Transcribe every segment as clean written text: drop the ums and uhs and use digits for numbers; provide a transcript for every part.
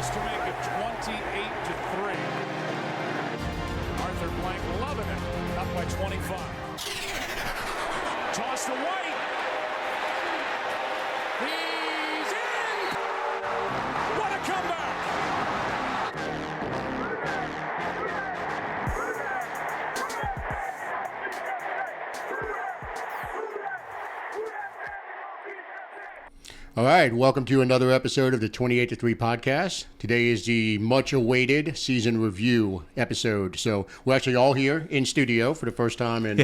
This to make it 28-3. Arthur Blank loving it. Up by 25. Toss to White. He's in. What a comeback. All right, welcome to another episode of the 28-3 podcast. Today is the much-awaited season review episode. So we're actually all here in studio for the first time in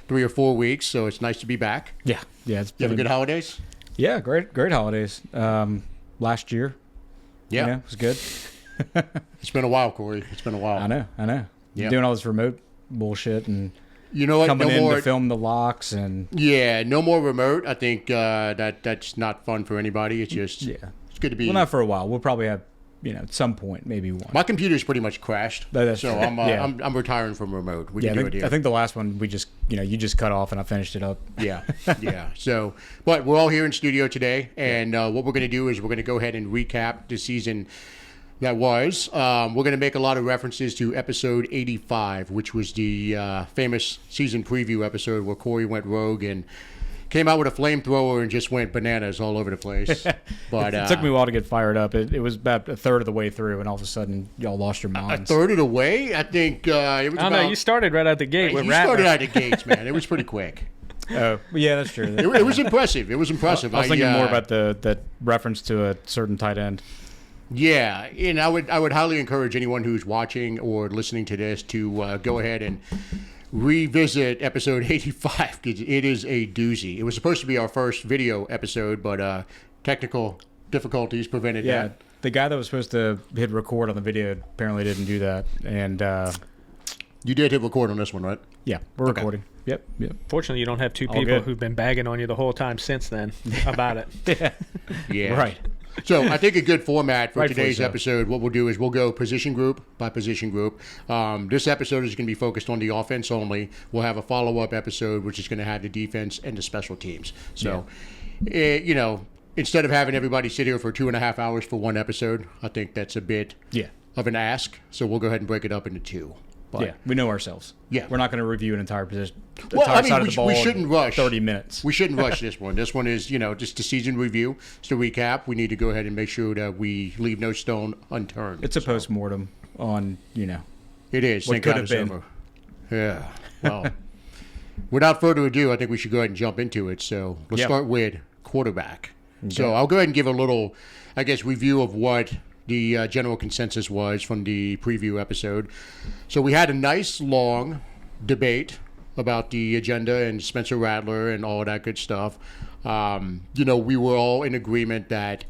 3 or 4 weeks. So it's nice to be back. Yeah. It's You have a good holidays? Yeah, great holidays. Last year, Yeah. it was good. It's been a while, Corey. It's been a while. I know. Yeah. Doing all this remote bullshit and You know what? coming No in more. to film the locks and Yeah, no more remote. I think that's not fun for anybody. It's just it's good to be. well, not for a while. We'll probably have at some point maybe one. My computer's pretty much crashed, That's so true. I'm retiring from remote. We can do it here. I think the last one we just you just cut off and I finished it up. Yeah. So, but we're all here in studio today, and what we're going to do is we're going to go ahead and recap the season that was. We're going to make a lot of references to episode 85, which was the famous season preview episode where Corey went rogue and came out with a flamethrower and just went bananas all over the place. But It took me a while to get fired up. It was about a third of the way through, and all of a sudden y'all lost your a minds. third of the way, I think it was I don't about. know. You started right out the gate with you Rattler. started out of the gates, man. It was pretty quick. Oh, yeah, that's true. It was impressive. It was impressive. I was thinking more about the reference to a certain tight end. Yeah, and I would highly encourage anyone who's watching or listening to this to go ahead and revisit episode 85 because it is a doozy. It was supposed to be our first video episode, but technical difficulties prevented Yeah, that. the guy that was supposed to hit record on the video apparently didn't do that, and You did hit record on this one, right? yeah, we're Okay. recording. Yep. Fortunately, you don't have two All people good. who've been bagging on you the whole time since then about it. Yeah. Right. So I think a good format for Rightfully today's so. episode, what we'll do is we'll go position group by position group. This episode is going to be focused on the offense only. We'll have a follow-up episode, which is going to have the defense and the special teams. So, instead of having everybody sit here for 2.5 hours for one episode, I think that's a bit of an ask. So we'll go ahead and break it up into two. But, Yeah, we know ourselves. Yeah. We're not going to review an entire position. Well, entire I mean, side of we, the ball we in shouldn't rush. 30 minutes. We shouldn't rush this one. This one is, just a season review. It's to recap. We need to go ahead and make sure that we leave no stone unturned. It's a post-mortem on, It is. what Thank could God have it's been. over. Yeah. Well, without further ado, I think we should go ahead and jump into it. So let's start with quarterback. Okay. So I'll go ahead and give a little, review of what the general consensus was from the preview episode. So we had a nice long debate about the agenda and Spencer Rattler and all of that good stuff. We were all in agreement that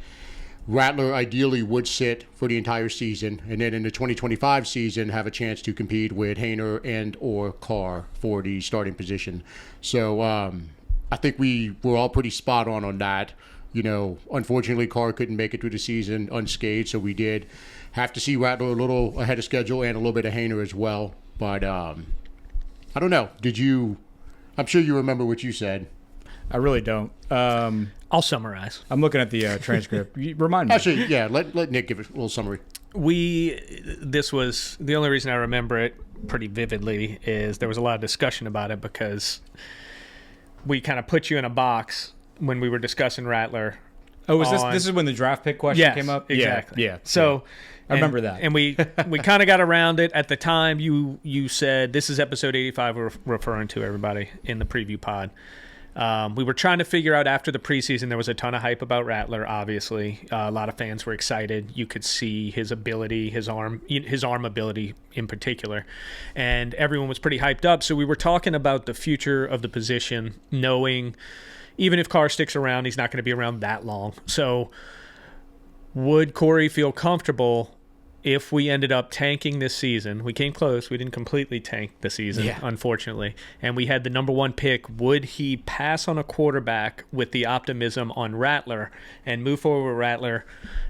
Rattler ideally would sit for the entire season, and then in the 2025 season have a chance to compete with Haener and or Carr for the starting position. So I think we were all pretty spot on that. Unfortunately, Carr couldn't make it through the season unscathed, so we did have to see Rattler a little ahead of schedule and a little bit of Haener as well. But I don't know. I'm sure you remember what you said. I really don't. I'll summarize. I'm looking at the transcript. Remind me. Actually, yeah, let Nick give a little summary. This was the only reason I remember it pretty vividly is there was a lot of discussion about it because we kind of put you in a box when we were discussing Rattler. Oh, this is when the draft pick question came up? Exactly. Yeah. So I remember that. And we kind of got around it. At the time, you said, this is episode 85 we're referring to, everybody, in the preview pod. We were trying to figure out after the preseason, there was a ton of hype about Rattler, obviously. A lot of fans were excited. You could see his ability, his arm ability in particular. And everyone was pretty hyped up. So we were talking about the future of the position, knowing even if Carr sticks around, he's not going to be around that long. So would Corey feel comfortable if we ended up tanking this season? We came close. We didn't completely tank the season, unfortunately. And we had the number one pick. Would he pass on a quarterback with the optimism on Rattler and move forward with Rattler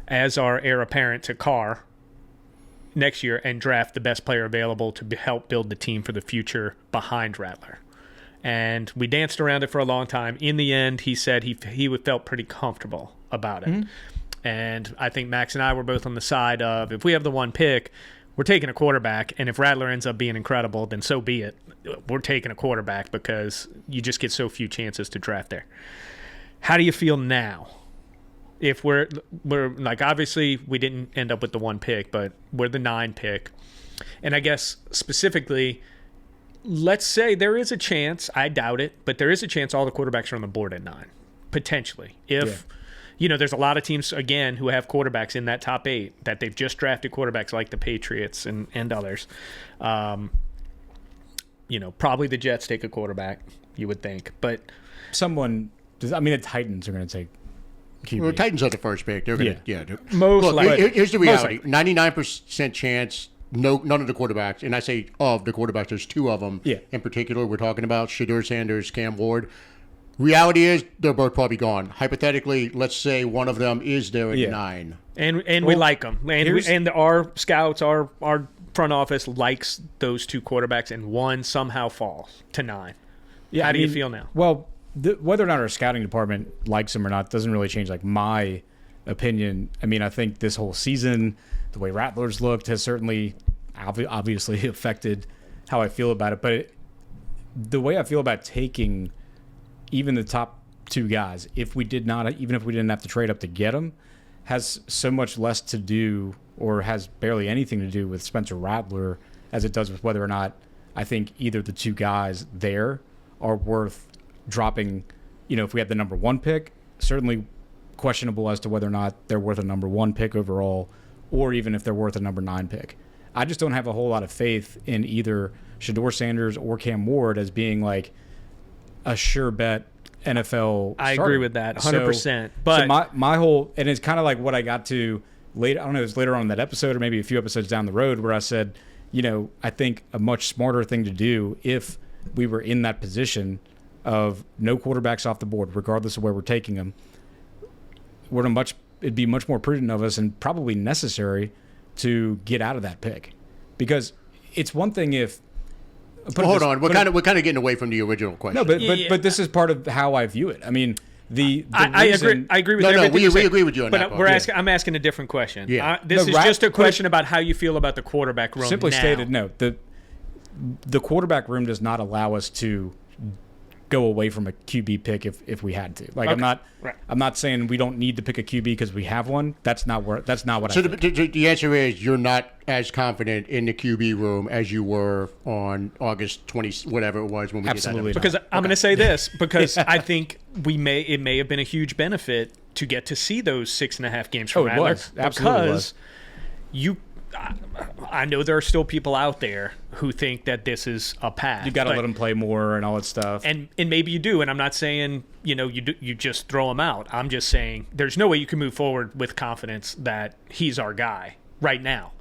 as our heir apparent to Carr next year and draft the best player available to help build the team for the future behind Rattler? And we danced around it for a long time. In the end, he said he felt pretty comfortable about it. And I think Max and I were both on the side of, if we have the one pick, we're taking a quarterback. And if Rattler ends up being incredible, then so be it. We're taking a quarterback because you just get so few chances to draft there. How do you feel now? If we're like, obviously we didn't end up with the one pick, but we're the 9 pick. And I guess specifically, let's say there is a chance, I doubt it, but there is a chance all the quarterbacks are on the board at 9, potentially. If, there's a lot of teams, again, who have quarterbacks in that top 8 that they've just drafted quarterbacks like the Patriots and others. Probably the Jets take a quarterback, you would think. But the Titans are going to take QB. Well, Titans are the first pick. They're going to, most likely. Here's the reality: 99% chance. None of the quarterbacks, and I say of the quarterbacks, there's 2 of them in particular we're talking about, Shedeur Sanders, Cam Ward. Reality is they're both probably gone. Hypothetically, let's say one of them is there at 9. And we like them. And our scouts, our front office likes those 2 quarterbacks, and one somehow falls to 9. Yeah, How do you feel now? Well, whether or not our scouting department likes him or not doesn't really change my opinion. I think this whole season, the way Rattlers looked has certainly obviously affected how I feel about it. But the way I feel about taking even the top 2 guys, even if we didn't have to trade up to get them, has so much less to do, or has barely anything to do with Spencer Rattler as it does with whether or not I think either the 2 guys there are worth dropping. If we had the number 1 pick, certainly questionable as to whether or not they're worth a number 1 pick overall, or even if they're worth a number 9 pick. I just don't have a whole lot of faith in either Shedeur Sanders or Cam Ward as being like a sure bet NFL I starter. agree with that 100%. But my whole, and it's kind of like what I got to later, I don't know, it was later on in that episode or maybe a few episodes down the road where I said, I think a much smarter thing to do if we were in that position of no quarterbacks off the board, regardless of where we're taking them, it'd be much more prudent of us and probably necessary to get out of that pick, because it's one thing if. Hold on, we're kind of getting away from the original question. No, but this is part of how I view it. I agree with everything. We agree with you on that. But I'm asking a different question. Yeah. This is just a question about how you feel about the quarterback room. Simply now. stated, no. The quarterback room does not allow us to go away from a QB pick if we had to. Okay. I'm not saying we don't need to pick a QB because we have one. That's not what I think. So the answer is you're not as confident in the QB room as you were on August 20, whatever it was when we Absolutely did that. Because I'm going to say this, because I think it may have been a huge benefit to get to see those 6.5 games from Rattler. Absolutely was. I know there are still people out there who think that this is a path. You got to let him play more and all that stuff. And maybe you do. And I'm not saying you just throw him out. I'm just saying there's no way you can move forward with confidence that he's our guy right now.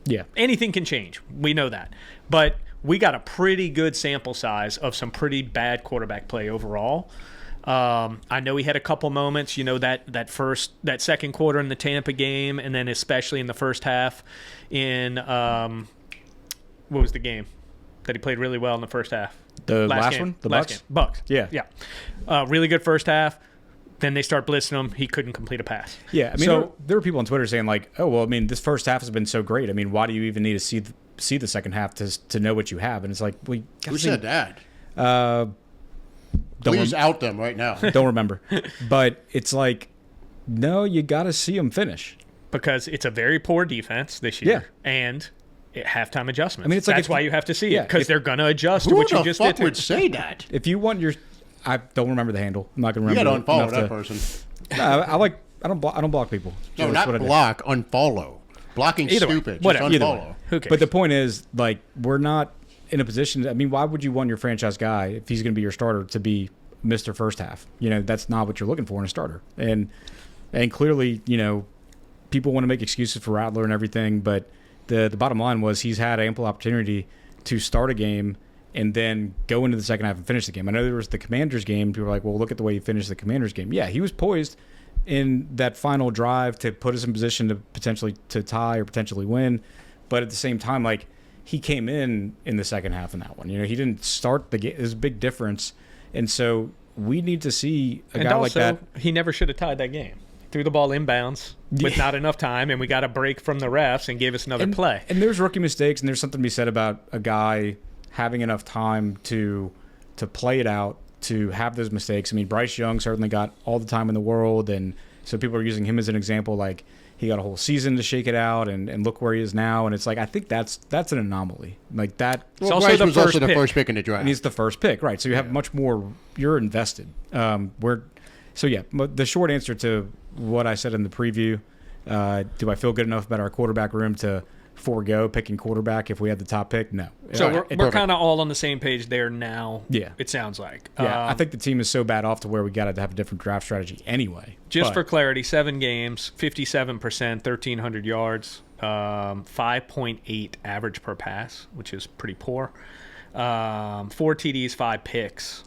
Yeah, anything can change. We know that, but we got a pretty good sample size of some pretty bad quarterback play overall. I know he had a couple moments, that second quarter in the Tampa game, and then especially in the first half in what was the game that he played really well in the first half? The last one? The Bucks? Bucks. Yeah. Really good first half. Then they start blitzing him. He couldn't complete a pass. Yeah, there were people on Twitter saying like, "Oh, well, this first half has been so great. Why do you even need to see the second half to know what you have?" And it's like, who said that? Please out them right now. Don't remember. But it's like, no, you got to see them finish. Because it's a very poor defense this year. Yeah. And halftime adjustments. It's like that's why you have to see it, because they're going to adjust to who what you the just fuck did. would say that? If you want I don't remember the handle. I'm not going to remember. You got to unfollow that person. I don't block people. No, So not that's what block, unfollow. Blocking's Either way. stupid. Whatever. Just Either unfollow. way. Who cares? But the point is, we're not in a position. Why would you want your franchise guy, if he's going to be your starter, to be Mr. First Half? That's not what you're looking for in a starter. And clearly, people want to make excuses for Rattler and everything, but the bottom line was he's had ample opportunity to start a game and then go into the second half and finish the game. I know there was the Commanders game. People were like, well, look at the way he finished the Commanders game. Yeah, he was poised in that final drive to put us in position to potentially to tie or potentially win. But at the same time, he came in the second half in that one. He didn't start the game. There's a big difference. And so we need to see a guy like that. He never should have tied that game. Threw the ball inbounds with not enough time, and we got a break from the refs and gave us another play. And there's rookie mistakes, and there's something to be said about a guy having enough time to play it out, to have those mistakes. I mean, Bryce Young certainly got all the time in the world, and so people are using him as an example. Like, he got a whole season to shake it out, and look where he is now. And it's like, I think that's an anomaly. Like that. Well, also Bryce the was first also the pick. first pick in the draft. And he's the first pick, right? So you have much more. You're invested. So yeah, the short answer to what I said in the preview. Do I feel good enough about our quarterback room to forego picking quarterback if we had the top pick? No. So we're kind of all on the same page there now. Yeah. It sounds like. Yeah, I think the team is so bad off to where we got to have a different draft strategy anyway. Just for clarity, 7 games, 57%, 1,300 yards, 5.8 average per pass, which is pretty poor. 4 TDs, 5 picks,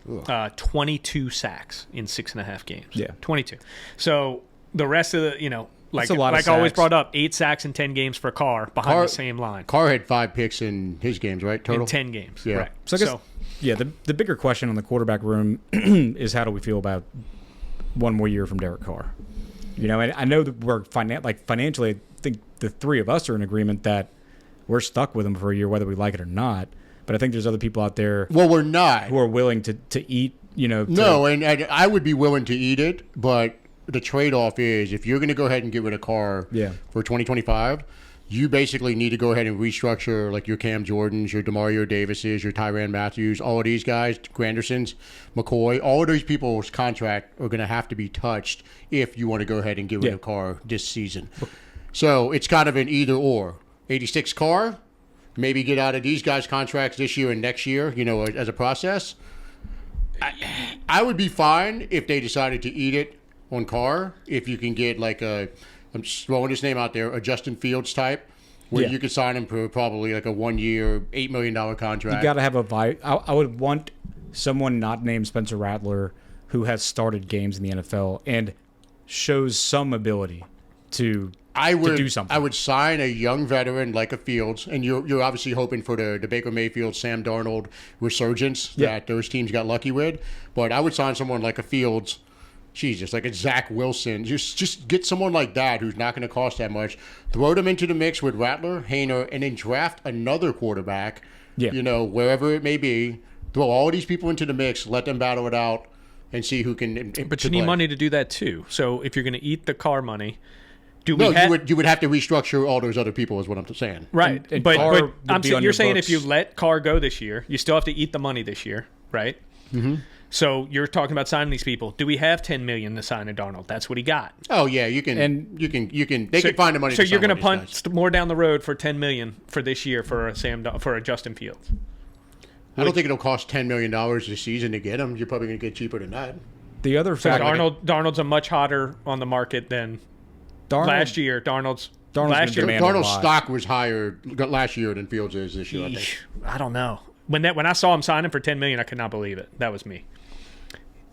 22 sacks in 6.5 games. Yeah. 22. So the rest of the, like a lot of I always sacks. brought up, 8 sacks in 10 games for Carr behind the same line. Carr had 5 picks in his games, right? Total? In 10 games. Yeah. Right. So I guess, yeah, the bigger question on the quarterback room is how do we feel about one more year from Derek Carr? And I know that we're financially, I think the three of us are in agreement that we're stuck with him for a year, whether we like it or not. But I think there's other people out there Well, we're not. who are willing to eat, No, and I would be willing to eat it, but the trade-off is if you're going to go ahead and get rid of Carr for 2025, you basically need to go ahead and restructure like your Cam Jordans, your DeMario Davises, your Tyrann Matthews, all of these guys, Grandersons, McCoy, all of these people's contract are going to have to be touched if you want to go ahead and get rid of Carr this season. So it's kind of an either or. 86 Carr, maybe get out of these guys' contracts this year and next year, as a process. I would be fine if they decided to eat it on Carr. If you can get I'm just throwing his name out there, a Justin Fields type, where you could sign him for probably like a 1-year, $8 million contract. You got to have I would want someone not named Spencer Rattler who has started games in the NFL and shows some ability to do something. I would sign a young veteran like a Fields, and you're obviously hoping for the Baker Mayfield, Sam Darnold resurgence that those teams got lucky with. But I would sign someone like a Fields, like a Zach Wilson. Just get someone like that who's not going to cost that much. Throw them into the mix with Rattler, Haener, and then draft another quarterback. Yeah. Wherever it may be. Throw all these people into the mix, let them battle it out, and see who can. But you need money to do that too. So if you're going to eat the Carr money. You would have to restructure all those other people, is what I'm saying. Right, but you're saying if you let Carr go this year, you still have to eat the money this year, right? Mm-hmm. So you're talking about signing these people. Do we have $10 million to sign a Darnold? That's what he got. Oh yeah, you can. They can find the money. So you're going to punt more down the road for $10 million for this year for a Justin Fields. I don't think it'll cost $10 million this season to get him. You're probably going to get cheaper than that. The other So fact, Darnold's a much hotter on the market than. Last year, Darnold's stock was higher last year than Fields is this year. I think. I don't know. When I saw him signing for $10 million, I could not believe it. That was me.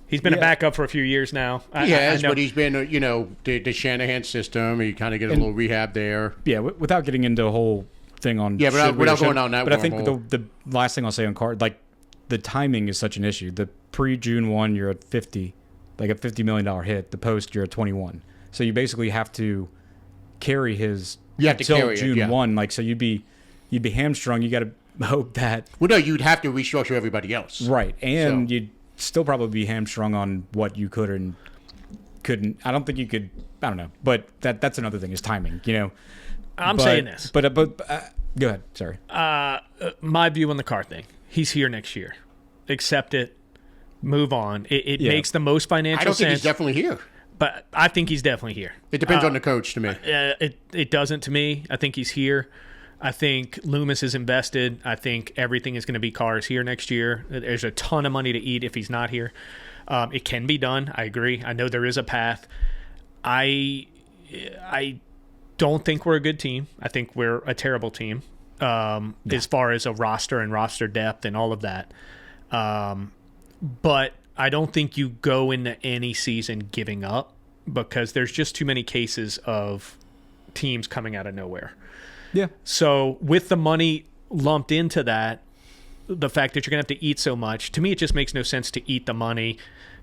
He's been a backup for a few years now. He has, but he's been the Shanahan system. He kind of get a little rehab there. Yeah, without getting into a whole thing on without going down that. But I think the last thing I'll say on Carr, like the timing is such an issue. The pre-June 1, you're at 50, like a $50 million hit. The post, you're at 21. So you basically have to carry his until June 1. Like, so you'd be hamstrung. You got to hope that. Well, no, you'd have to restructure everybody else. Right, and you'd still probably be hamstrung on what you could and couldn't. I don't think you could. I don't know, but that's another thing is timing. I'm saying this, but go ahead. Sorry. My view on the Carr thing. He's here next year. Accept it. Move on. It makes the most financial sense. I don't think he's definitely here. But I think he's definitely here. It depends on the coach to me. It doesn't to me. I think he's here. I think Loomis is invested. I think everything is going to be Carr's here next year. There's a ton of money to eat if he's not here. It can be done. I agree. I know there is a path. I don't think we're a good team. I think we're a terrible team as far as a roster and roster depth and all of that. But I don't think you go into any season giving up because there's just too many cases of teams coming out of nowhere. Yeah. So with the money lumped into that, the fact that you're going to have to eat so much, to me, it just makes no sense to eat the money,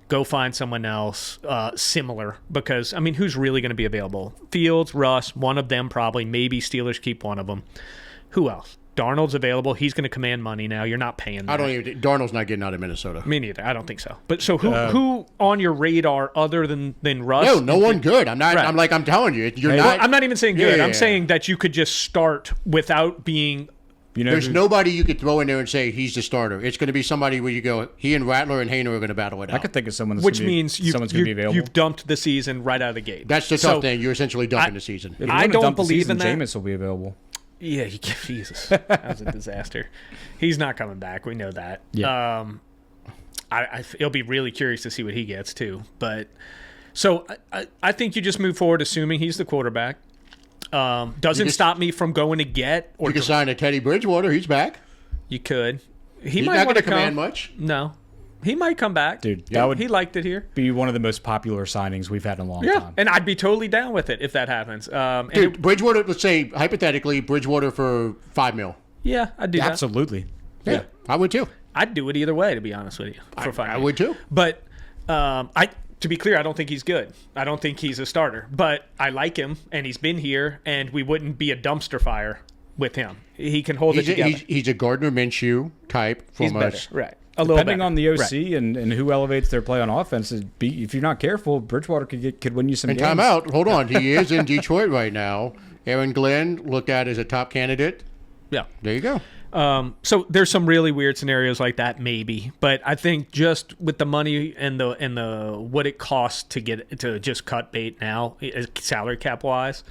Go find someone else similar because, I mean, who's really going to be available? Fields, Russ, one of them probably. Maybe Steelers keep one of them. Who else? Darnold's available. He's going to command money now. You're not paying that. Darnold's not getting out of Minnesota. Me neither. I don't think so. But so who on your radar other than Russ? No one good. I'm not. Right. I'm telling you, you're Well, not. I'm not even saying good. Yeah. I'm saying that you could just start without being. There's nobody you could throw in there and say he's the starter. It's going to be somebody where you go, he and Rattler and Hainer are going to battle it out. I could think of someone that's Which gonna be, means someone's going to be available. you've dumped the season right out of the gate. That's the tough thing. You're essentially dumping the season. If you I wanna don't dump the believe season, in that. Jameis will be available. Yeah, Jesus, that was a disaster. He's not coming back. We know that. Yeah. It'll be really curious to see what he gets too. But so I think you just move forward, assuming he's the quarterback. Doesn't stop me from going to get or You can sign a Teddy Bridgewater. He's back. you could. He He's might not want going to to command come. much. No, he might come back, Dude, that would He liked it here. be one of the most popular signings we've had in a long Yeah, time. and I'd be totally down with it if that happens. And Dude, Bridgewater, let's say, hypothetically, Bridgewater for $5 million. yeah, I'd do that. Absolutely. Yeah, I would too. I'd do it either way, to be honest with you. For fun. I would too. But to be clear, I don't think he's good. I don't think he's a starter. But I like him, and he's been here, and we wouldn't be a dumpster fire with him. He can hold it together. He's a Gardner Minshew type He's from better, us. right? A little Depending better. on the OC Right. and who elevates their play on offense, if you're not careful, Bridgewater could win you some And games. time out. Hold on. He is in Detroit right now. Aaron Glenn looked at as a top candidate. Yeah. There you go. So there's some really weird scenarios like that, maybe. But I think just with the money and the what it costs to just cut bait now, salary cap wise,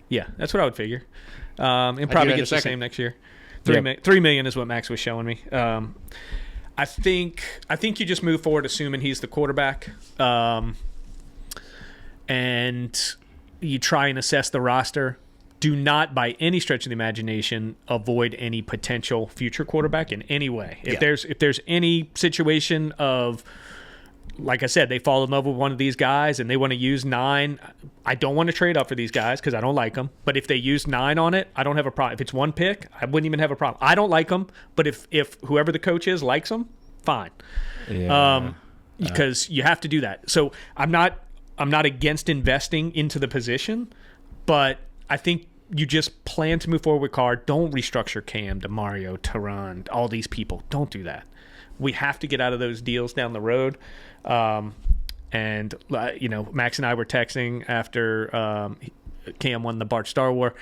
yeah, that's what I would figure. And probably in a gets the second. same next year. Yeah. 3 million is what Max was showing me. I think you just move forward assuming he's the quarterback, and you try and assess the roster. Do not, by any stretch of the imagination, avoid any potential future quarterback in any way. If there's any situation of, like I said, they fall in love with one of these guys and they want to use 9, I don't want to trade up for these guys because I don't like them. But if they use 9 on it, I don't have a problem. If it's one pick, I wouldn't even have a problem. I don't like them, but if whoever the coach is likes them, fine. Yeah. Because you have to do that. So I'm not against investing into the position, but I think you just plan to move forward with Carr. Don't restructure Cam, DeMario, Tehran, all these people. Don't do that. We have to get out of those deals down the road. And Max and I were texting after Cam won the Bart Star War.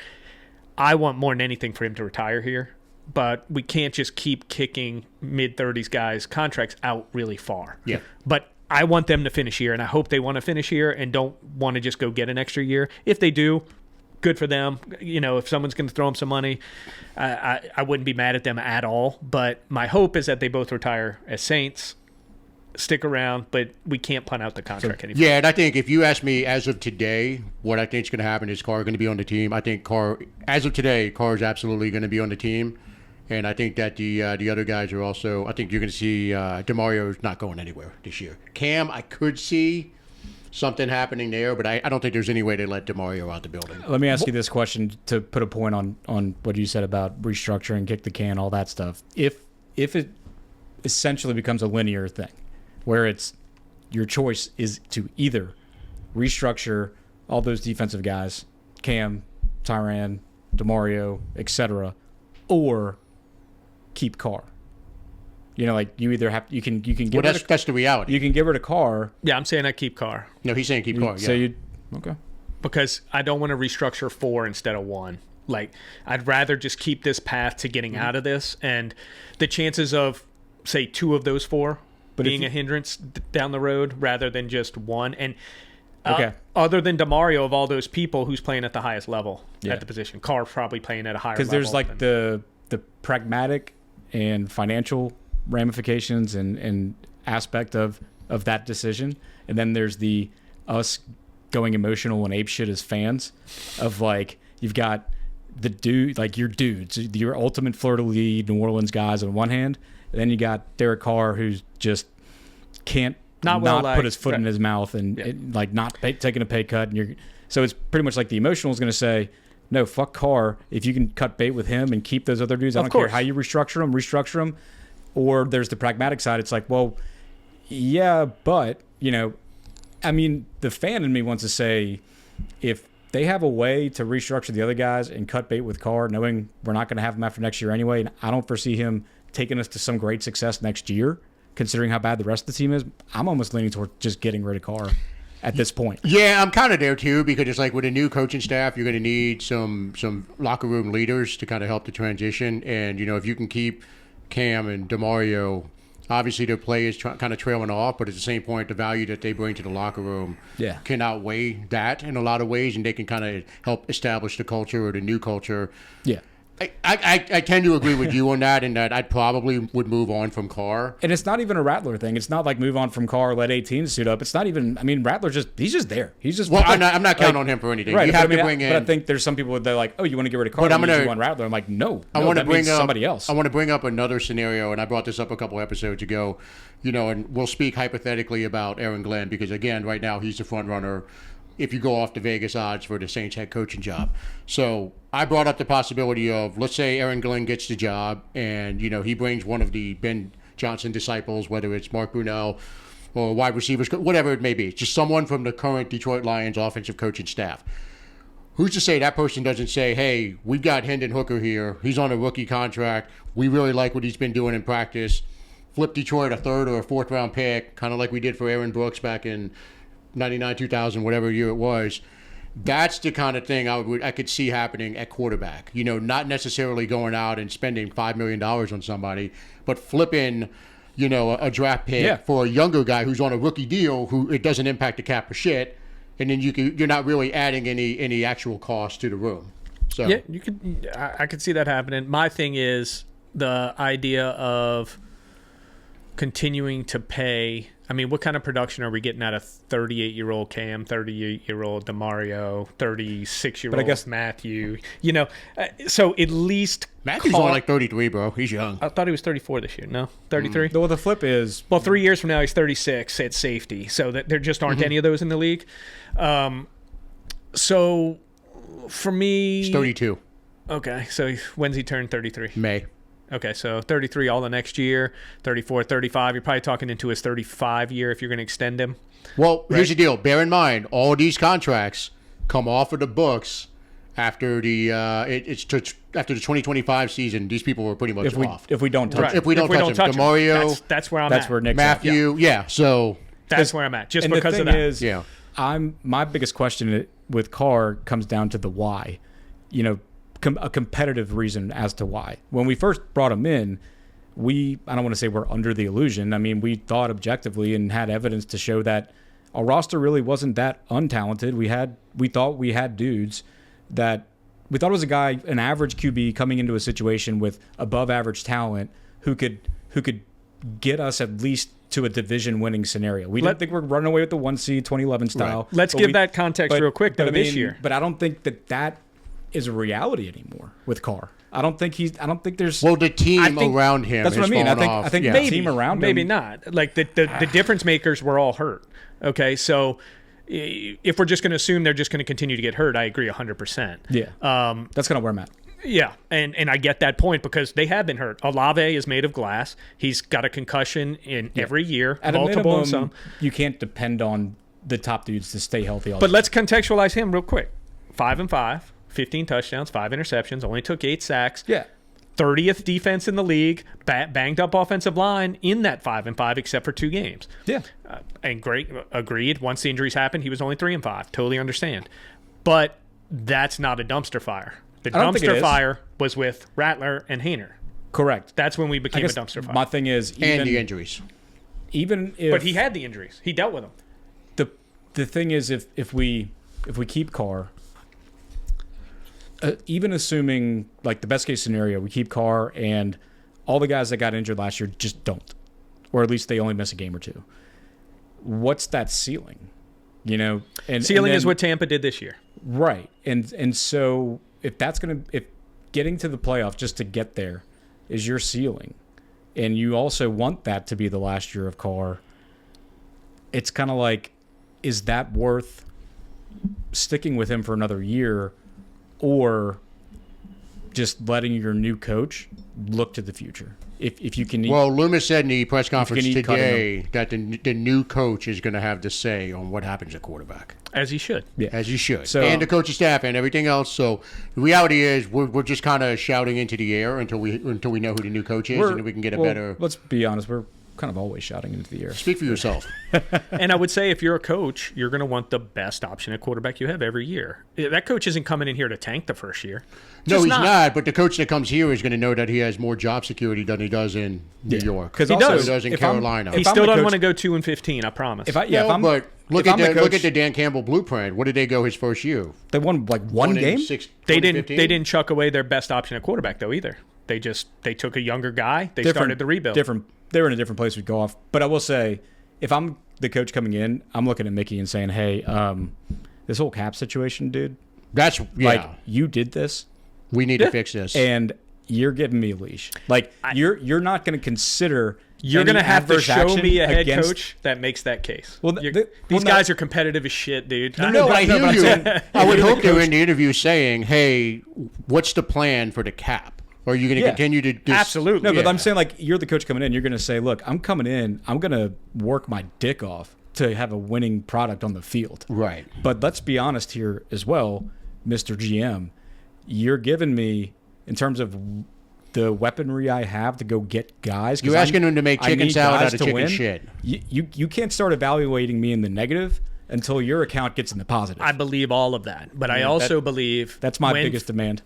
I want more than anything for him to retire here, but we can't just keep kicking mid-30s guys' contracts out really far. Yeah. But I want them to finish here, and I hope they want to finish here and don't want to just go get an extra year. If they do, good for them. If someone's going to throw them some money, I wouldn't be mad at them at all. But my hope is that they both retire as Saints, stick around, but we can't punt out the contract anymore. Yeah, and I think if you ask me as of today, what I think is going to happen is Carr going to be on the team. I think Carr, as of today, Carr is absolutely going to be on the team. And I think that the other guys are also, I think you're going to see DeMario's not going anywhere this year. Cam, I could see something happening there, but I don't think there's any way to let DeMario out the building. Let me ask you this question to put a point on what you said about restructuring, kick the can, all that stuff. If it essentially becomes a linear thing, where it's your choice is to either restructure all those defensive guys, Cam, Tyrann, DeMario, etc., or keep Carr. You either have you can get Well, rid of, that's the reality. you can get rid of Carr. Yeah, I'm saying I keep Carr No, he's saying keep Carr. Yeah. So you okay? because I don't want to restructure 4 instead of 1. Like, I'd rather just keep this path to getting out of this, and the chances of, say, 2 of those 4 being a hindrance down the road rather than just 1. And Okay. other than DeMario, of all those people, who's playing at the highest level Yeah. at the position? Carr's probably playing at a higher level. Because there's like than- the pragmatic and financial ramifications and aspect of that decision, and then there's the us going emotional and apeshit as fans of, like, you've got the dude, like your dudes, your ultimate fleur-de-lis New Orleans guys on one hand, and then you got Derek Carr, who's just can't Not well put liked. his foot in Right. his mouth and like not taking a pay cut, and so it's pretty much like the emotional is going to say, no, fuck Carr. If you can cut bait with him and keep those other dudes, I don't care how you restructure them. Or there's the pragmatic side. It's like, well, yeah, but I mean, the fan in me wants to say, if they have a way to restructure the other guys and cut bait with Carr, knowing we're not going to have him after next year anyway, and I don't foresee him taking us to some great success next year, considering how bad the rest of the team is, I'm almost leaning toward just getting rid of Carr at this point. Yeah, I'm kind of there too, because it's like with a new coaching staff, you're going to need some locker room leaders to kind of help the transition. And, if you can keep Cam and DeMario, obviously their play is kind of trailing off, but at the same point, the value that they bring to the locker room can outweigh that in a lot of ways, and they can kind of help establish the culture or the new culture. Yeah. I tend to agree with you on that, and that I'd probably would move on from Carr. And it's not even a Rattler thing. It's not like move on from Carr, let 18 suit up. It's not even. I mean, Rattler's he's just there. He's just. Well, I'm not counting on him for anything. Right. You have to bring in. But I think there's some people that are like, oh, you want to get rid of Carr? But you want Rattler? I'm like, no. I want to bring up somebody else. I want to bring up another scenario, and I brought this up a couple episodes ago. And we'll speak hypothetically about Aaron Glenn, because again, right now he's the front runner if you go off the Vegas odds for the Saints head coaching job. So I brought up the possibility of, let's say Aaron Glenn gets the job and, he brings one of the Ben Johnson disciples, whether it's Mark Brunell or wide receivers, whatever it may be, just someone from the current Detroit Lions offensive coaching staff. Who's to say that person doesn't say, hey, we've got Hendon Hooker here. He's on a rookie contract. We really like what he's been doing in practice. Flip Detroit a third or a fourth round pick, kind of like we did for Aaron Brooks back in 99, 2000, whatever year it was. That's the kind of thing I could see happening at quarterback. Not necessarily going out and spending $5 million on somebody, but flipping, a draft pick for a younger guy who's on a rookie deal who it doesn't impact the cap for shit, and then you're not really adding any actual cost to the room. So yeah, I could see that happening. My thing is the idea of continuing to pay. I mean, what kind of production are we getting out of 38-year-old Cam, 38-year-old DeMario, 36-year-old Matthew? So at least Matthew's only like 33, bro. He's young. I thought he was 34 this year. No, 33. Well, the flip is 3 years from now he's 36 at safety. So that there just aren't any of those in the league. So for me, he's 32. Okay, so when's he turn 33? May. Okay, so 33 all the next year, 34, 35. You're probably talking into his 35 year if you're going to extend him. Well, here's the deal. Bear in mind, all these contracts come off of the books after the after the 2025 season. These people were pretty much off. If we don't touch Right. him. If we don't touch him. DeMario, that's where I'm That's at. where Nick's Matthew, at. So That's where I'm at, just and because the of thing that. is, my biggest question with Carr comes down to the why. A competitive reason as to why. When we first brought him in, I don't want to say we're under the illusion. I mean, we thought objectively and had evidence to show that our roster really wasn't that untalented. We thought we had dudes that we thought it was a guy, an average QB coming into a situation with above average talent who could get us at least to a division winning scenario. We didn't think we're running away with the 1 seed 2011 style. Right. Let's give that context real quick though this year. But I don't think that is a reality anymore with Carr. I don't think there's. Well, the team around him. That's what I mean. I think the team around him. Maybe not. Like the difference makers were all hurt. Okay, so if we're just going to assume they're just going to continue to get hurt, I agree 100%. Yeah. That's kind of where I'm at. Yeah, and I get that point because they have been hurt. Olave is made of glass. He's got a concussion in every year, At multiple a minimum, and some. You can't depend on the top dudes to stay healthy all But the let's contextualize him real quick. 5-5, 15 touchdowns, 5 interceptions, only took 8 sacks. Yeah. 30th defense in the league, banged up offensive line in that 5-5, except for 2 games. Yeah. And great, agreed. Once the injuries happened, he was only 3-5. Totally understand. But that's not a dumpster fire. The dumpster fire was with Rattler and Hayner. Correct. That's when we became a dumpster fire. My thing is, and the injuries. Even if, but he had the injuries. He dealt with them. The thing is, if we keep Carr, even assuming like the best case scenario, we keep Carr and all the guys that got injured last year just don't, or at least they only miss a game or two. What's that ceiling? And ceiling then, is what Tampa did this year, right? And so if getting to the playoffs just to get there is your ceiling, and you also want that to be the last year of Carr, it's kind of like, is that worth sticking with him for another year, or just letting your new coach look to the future. If you can, Well, Loomis said in the press conference eat cutting today that the new coach is going to have the say on what happens at quarterback, As he should. as he should, So- and the coaching staff and everything else. So the reality is, we're just kind of shouting into the air until we know who the new coach is, and then we can get a better. Let's be honest, we're kind of always shouting into the air. Speak for yourself. And I would say if you're a coach, you're going to want the best option at quarterback you have every year. That coach isn't coming in here to tank the first year. No, Just he's not. But the coach that comes here is going to know that he has more job security than he does in New York. Because He also, does. He does in if I'm- Carolina. if He I'm still the doesn't coach- want to go 2-15. I promise. If I No, if I'm but look if at I'm the look coach- at the Dan Campbell blueprint. What did they go his first year? they won like one in game. They didn't 2015? chuck away their best option at quarterback though either. They took a younger guy. They started the rebuild. They were in a different place. We'd go off. But I will say, if I'm the coach coming in, I'm looking at Mickey and saying, "Hey, this whole cap situation, dude. That's Like you did this, we need to fix this. and you're giving me a leash. Like you're not going to consider." You're any going to have to adverse show action me a head against- coach that makes that case. Well, You're- well, these no- guys are competitive as shit, dude. No, I hear but I'm you. saying, I would if you're hope the you're coach- in the interview saying, "Hey, what's the plan for the cap? Are you going to Yeah. continue to Absolutely. No, but Yeah. I'm saying like you're the coach coming in. You're going to say, "Look, I'm coming in. I'm going to work my dick off to have a winning product on the field." Right. But let's be honest here as well, Mr. GM. You're giving me, in terms of the weaponry I have to go get guys. 'cause You're asking them to make I chicken need salad guys out of to chicken win. shit. You can't start evaluating me in the negative until your account gets in the positive. I believe all of that. But I also believe That's my when- biggest demand.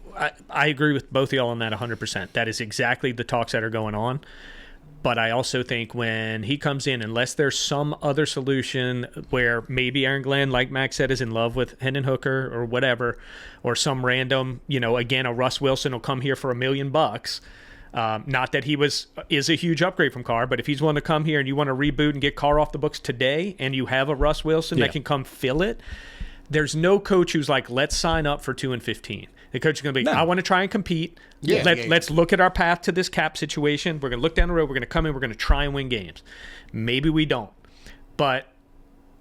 I agree with both of y'all on that 100%. That is exactly the talks that are going on. But I also think when he comes in, unless there's some other solution where maybe Aaron Glenn, like Max said, is in love with Hendon Hooker or whatever, or some random, again, a Russ Wilson will come here for $1 million. Not that he is a huge upgrade from Carr, but if he's willing to come here and you want to reboot and get Carr off the books today, and you have a Russ Wilson Yeah. that can come fill it, there's no coach who's like, let's sign up for 2-15. The coach is going to be, No. I want to try and compete. Yeah, Let's look at our path to this cap situation. We're going to look down the road. We're going to come in. We're going to try and win games. Maybe we don't. But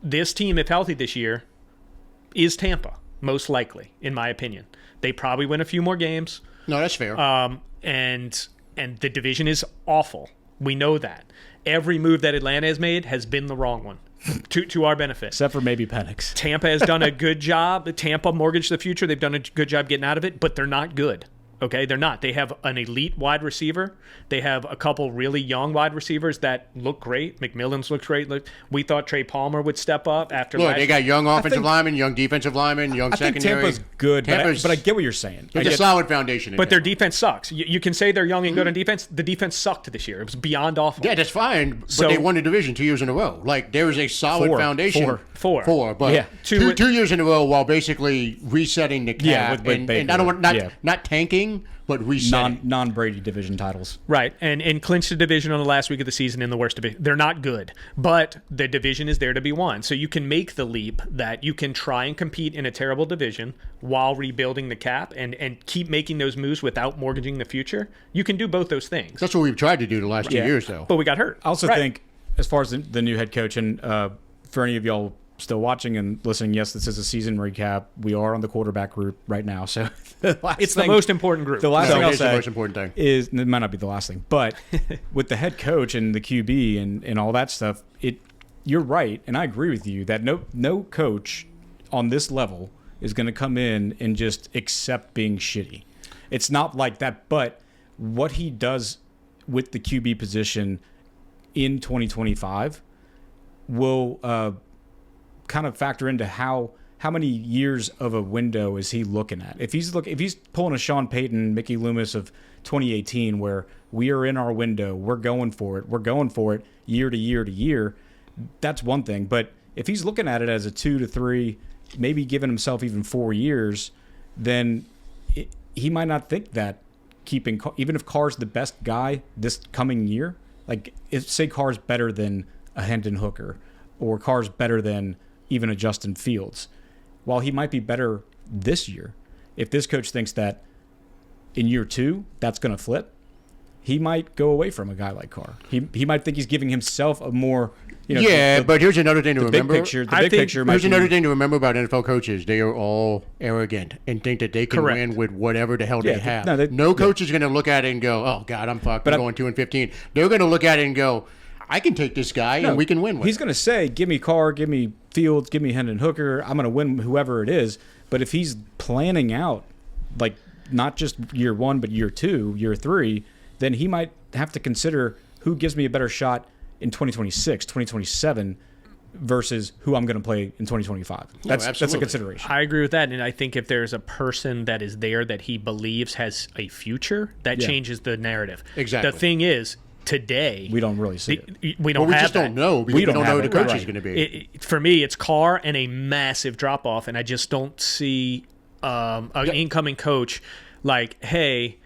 this team, if healthy this year, is Tampa, most likely, in my opinion. They probably win a few more games. No, that's fair. And the division is awful. We know that. Every move that Atlanta has made has been the wrong one to our benefit. Except for maybe Penix. Tampa has done a good job. Tampa mortgaged the future. They've done a good job getting out of it, but they're not good. Okay, they're not. They have an elite wide receiver. They have a couple really young wide receivers that look great. McMillan's looks great. We thought Trey Palmer would step up after Look, last they got young offensive think- linemen, young defensive linemen, young I think secondary. Tampa's good, but I get what you're saying. I It's a get- solid foundation. in But their Tampa. defense sucks. You can say they're young and good on defense. The defense sucked this year. It was beyond awful. Yeah, that's fine. But So- they won the division 2 years in a row. Like, there is a solid Four. foundation. Four. But Yeah. two years in a row while basically resetting the cap. Yeah, with and Baker. I don't want Yeah. not tanking, but resetting. non-Brady division titles. Right, and clinched the division on the last week of the season in the worst division. They're not good, but the division is there to be won. So you can make the leap that you can try and compete in a terrible division while rebuilding the cap and keep making those moves without mortgaging the future. You can do both those things. That's what we've tried to do the last 2 Yeah. years, though. But we got hurt. I also Right. think, as far as the new head coach, and for any of y'all still watching and listening, yes, this is a season recap. We are on the quarterback group right now, so It's the most important group. The last No, thing it I'll is the say most important thing. is, it might not be the last thing, but with the head coach and the QB and all that stuff, you're right, and I agree with you that no coach on this level is going to come in and just accept being shitty. It's not like that, but what he does with the QB position in 2025 will kind of factor into how many years of a window is he looking at. If he's pulling a Sean Payton, Mickey Loomis of 2018, where we are in our window, we're going for it year to year to year, that's one thing. But if he's looking at it as a 2 to 3, maybe giving himself even 4 years, then he might not think that even if Carr's the best guy this coming year, like say Carr's better than a Hendon Hooker or Carr's better than even a Justin Fields, while he might be better this year, if this coach thinks that in year 2 that's going to flip, he might go away from a guy like Carr. He might think he's giving himself a more, but here's another thing to remember. Here's another thing to remember about NFL coaches. They are all arrogant and think that they can win with whatever the hell they have. No coach is going to look at it and go, "Oh God, I'm fucked. I'm going 2-15." They're going to look at it and go, "I can take this guy and we can win with." He's going to say, "Give me Carr, give me Fields, give me Hendon Hooker. I'm going to win whoever it is." But if he's planning out, like not just year 1, but year 2, year 3, then he might have to consider who gives me a better shot in 2026, 2027 versus who I'm going to play in 2025. That's a consideration. I agree with that. And I think if there's a person that is there that he believes has a future, that changes the narrative. Exactly. The thing is, today we don't really see it. We don't have just don't know because we don't know who the coach is going to be. For me, it's Carr and a massive drop off, and I just don't see an incoming coach like, hey,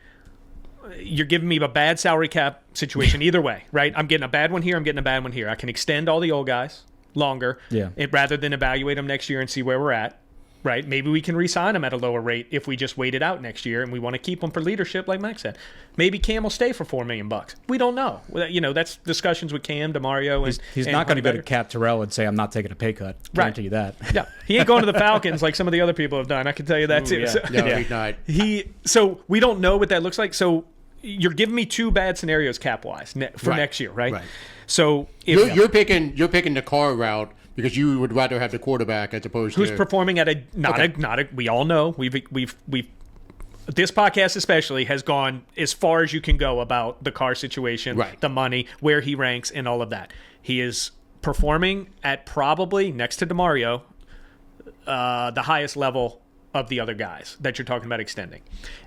you're giving me a bad salary cap situation either way, right? I'm getting a bad one here. I'm getting a bad one here. I can extend all the old guys longer rather than evaluate them next year and see where we're at, right? Maybe we can re-sign them at a lower rate if we just wait it out next year and we want to keep them for leadership, like Mike said. Maybe Cam will stay for $4 million. We don't know. That's discussions with Cam, DeMario, and he's not going to go to Cap Terrell and say, "I'm not taking a pay cut." Guarantee you that. Yeah, he ain't going to the Falcons like some of the other people have done. I can tell you that too. Yeah. So, He's not. So we don't know what that looks like. So you're giving me 2 bad scenarios cap wise for next year, right? Right. So if you're picking the Carr route because you would rather have the quarterback as opposed who's to performing at a we all know we've this podcast especially has gone as far as you can go about the Carr situation, the money, where he ranks, and all of that. He is performing at probably next to DeMario, the highest level of the other guys that you're talking about extending.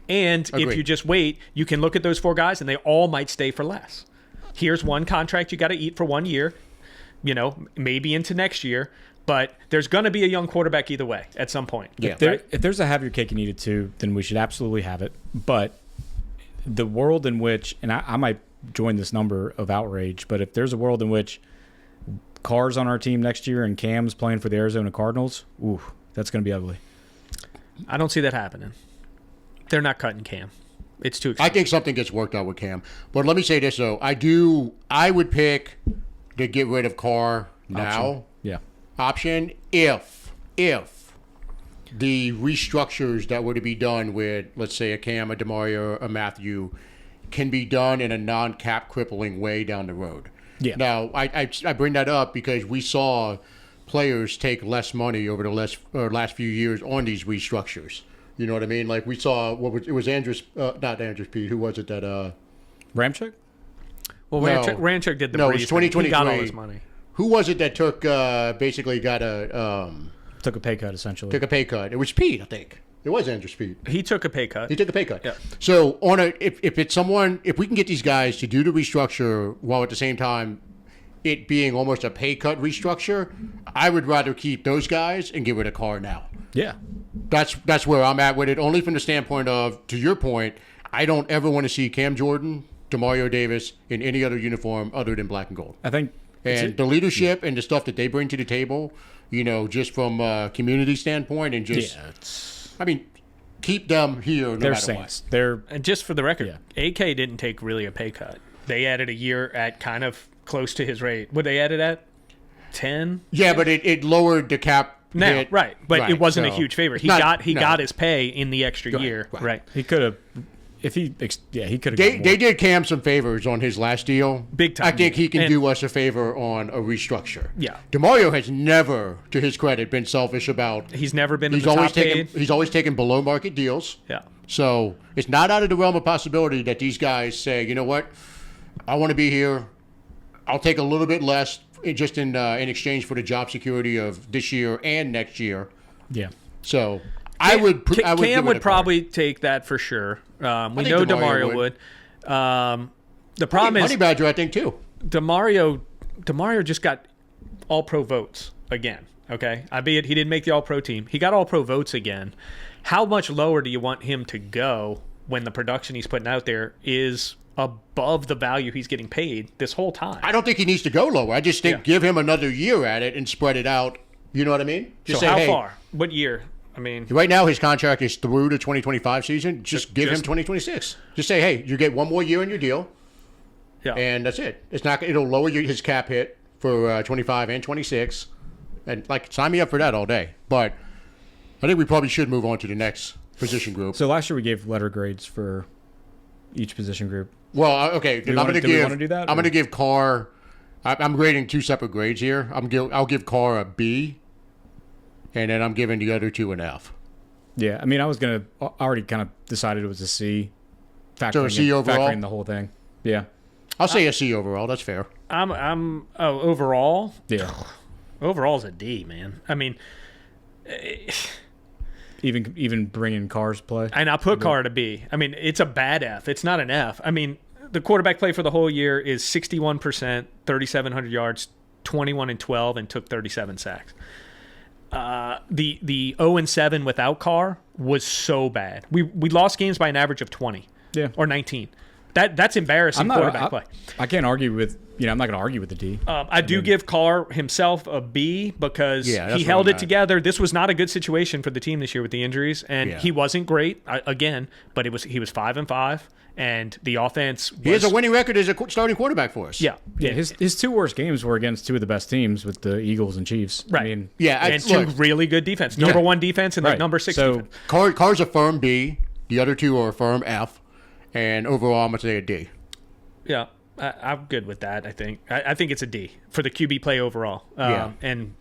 And if you just wait, you can look at those 4 guys and they all might stay for less. Here's one contract you got to eat for 1 year, maybe into next year, but there's going to be a young quarterback either way at some point. Yeah. If there's a have your cake and eat it too, then we should absolutely have it. But the world in which, and I might join this number of outrage, but if there's a world in which Carr's on our team next year and Cam's playing for the Arizona Cardinals, that's going to be ugly. I don't see that happening. They're not cutting Cam. It's too expensive. I think something gets worked out with Cam. But let me say this, though. I would pick to get rid of Carr now. Option if the restructures that were to be done with, let's say, a Cam, a DeMario, a Matthew, can be done in a non-cap crippling way down the road. Yeah. Now, I bring that up because we saw players take less money over the last few years on these restructures. You know what I mean? Like we saw, it was Andrews, not Andrews Pete. Who was it that? Ramchick? Well, Ramchick did the No, it was 2023. He got all his money. Who was it that took basically got took a pay cut essentially? Took a pay cut. It was Pete, I think. It was Andrews Pete. He took a pay cut. He took a pay cut. Yeah. So if it's someone, if we can get these guys to do the restructure while at the same time it being almost a pay cut restructure, I would rather keep those guys and get rid of Carr now. Yeah. That's where I'm at with it, only from the standpoint of, to your point, I don't ever want to see Cam Jordan, DeMario Davis in any other uniform other than black and gold. I think and the leadership and the stuff that they bring to the table, just from a community standpoint and just keep them here no they're matter saints. what. And just for the record, AK didn't take really a pay cut. They added a year at kind of close to his rate. Would they added at 10? Yeah, but it lowered the cap. Now, right, but it wasn't a huge favor. He got his pay in the extra year, right? He could have, he could have. They did Cam some favors on his last deal, big time. I think he can do us a favor on a restructure. Yeah, DeMario has never, to his credit, been selfish about. He's never been. He's always taken. He's always taken below market deals. Yeah. So it's not out of the realm of possibility that these guys say, you know what, I want to be here. I'll take a little bit less. Just in exchange for the job security of this year and next year. Yeah. So Cam would probably take that for sure. We know DeMario would. The problem is Honey Badger, I think too. DeMario just got All-Pro votes again. Okay, albeit he didn't make the All-Pro team. He got All-Pro votes again. How much lower do you want him to go when the production he's putting out there is above the value he's getting paid this whole time? I don't think he needs to go lower. I just think give him another year at it and spread it out. You know what I mean? Just so say, how far? What year? I mean, right now his contract is through the 2025 season. Just give him 2026. Just say, hey, you get one more year in your deal. Yeah. And that's it. It's not. It'll lower his cap hit for 25 and 26. And, sign me up for that all day. But I think we probably should move on to the next position group. So last year we gave letter grades for each position group. Well, okay. Do we want to do that? I'm going to give Carr. I'm grading two separate grades here. I'll give Carr a B, and then I'm giving the other two an F. Yeah, I mean, I already kind of decided it was a C. So a C overall? Factoring the whole thing. Yeah. I'll say a C overall. That's fair. Overall? Yeah. Overall's a D, man. I mean, even bringing Carr's play. and I put Carr to B. I mean, it's a bad F. It's not an F. I mean, the quarterback play for the whole year is 61%, 3,700 yards, 21 and 12, and took 37 sacks. The 0-7 without Carr was so bad. We lost games by an average of 20, or 19. That's embarrassing quarterback play. I can't argue with. I'm not going to argue with the D. I do give Carr himself a B because he held it together. This was not a good situation for the team this year with the injuries, and he wasn't great again. But he was 5-5, and the offense. He has a winning record as a starting quarterback for us. Yeah. His two worst games were against two of the best teams with the Eagles and Chiefs. Right. I mean, and two really good defense. Number one defense and number 6 defense. Carr's a firm B. The other two are a firm F. And overall, I'm going to say a D. Yeah, I'm good with that, I think. I think it's a D for the QB play overall. And,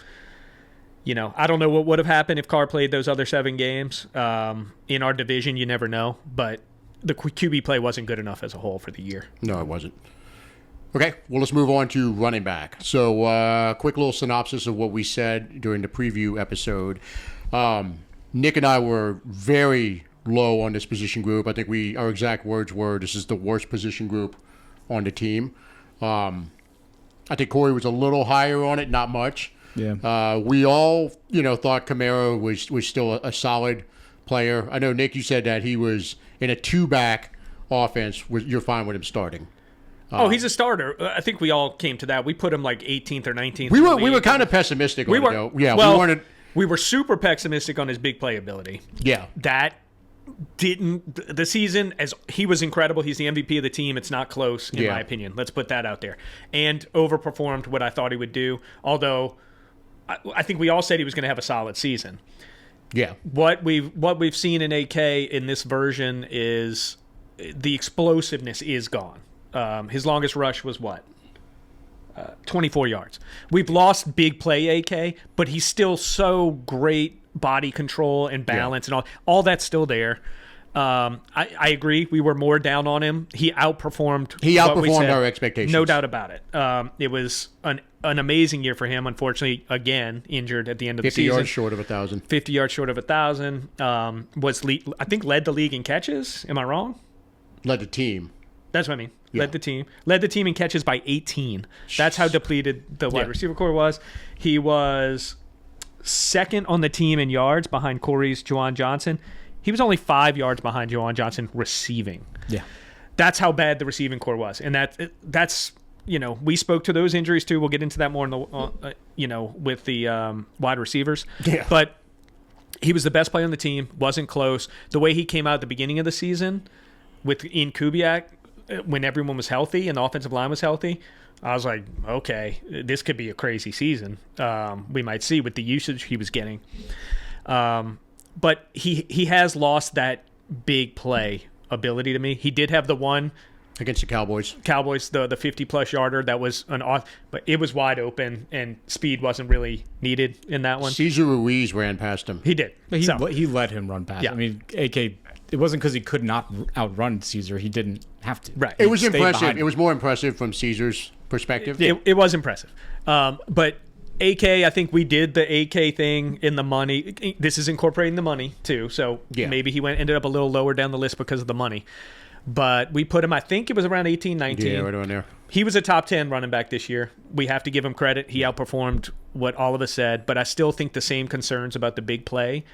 I don't know what would have happened if Carr played those other 7 games. In our division, you never know. But the QB play wasn't good enough as a whole for the year. No, it wasn't. Okay, well, let's move on to running back. So, quick little synopsis of what we said during the preview episode. Nick and I were very low on this position group. I think our exact words were, this is the worst position group on the team. I think Corey was a little higher on it, not much. Yeah. We all, thought Kamara was still a solid player. I know, Nick, you said that he was in a 2-back offense. You're fine with him starting. He's a starter. I think we all came to that. We put him like 18th or 19th. We were kind of pessimistic on it, though. Yeah, we were super pessimistic on his big play ability. Yeah. That the season, as he was incredible. He's the MVP of the team. It's not close, in my opinion. Let's put that out there. And overperformed what I thought he would do. Although I think we all said he was going to have a solid season. Yeah. What we've seen in AK in this version is the explosiveness is gone. His longest rush was what? 24 yards. We've lost big play AK, but he's still so great body control and balance and all that's still there. I agree. We were more down on him. He outperformed our expectations. No doubt about it. It was an amazing year for him. Unfortunately, again, injured at the end of the season. 50 yards short of 1,000. 50 yards short of 1,000. I think led the league in catches. Am I wrong? Led the team. That's what I mean. Yeah. Led the team in catches by 18. That's how depleted the wide receiver core was. He was second on the team in yards behind Corey's Juwan Johnson. He was only 5 yards behind Juwan Johnson receiving. Yeah. That's how bad the receiving core was. And that's we spoke to those injuries too. We'll get into that more in the with the wide receivers. Yeah. But he was the best player on the team, wasn't close. The way he came out at the beginning of the season with Ian Kubiak, when everyone was healthy and the offensive line was healthy, I was like, okay, this could be a crazy season. We might see with the usage he was getting. But he has lost that big play ability to me. He did have the one against the Cowboys, the 50-plus yarder that was but it was wide open and speed wasn't really needed in that one. Cesar Ruiz ran past him. He did. He let him run past. Yeah. I mean, AK. It wasn't because he could not outrun Caesar. He didn't have to. Right. It was impressive. It was more impressive from Caesar's perspective. It was impressive. But AK, I think we did the AK thing in the money. This is incorporating the money too. So maybe he ended up a little lower down the list because of the money. But we put him, I think it was around 18, 19. Yeah, right around there. He was a top 10 running back this year. We have to give him credit. He outperformed what all of us said. But I still think the same concerns about the big play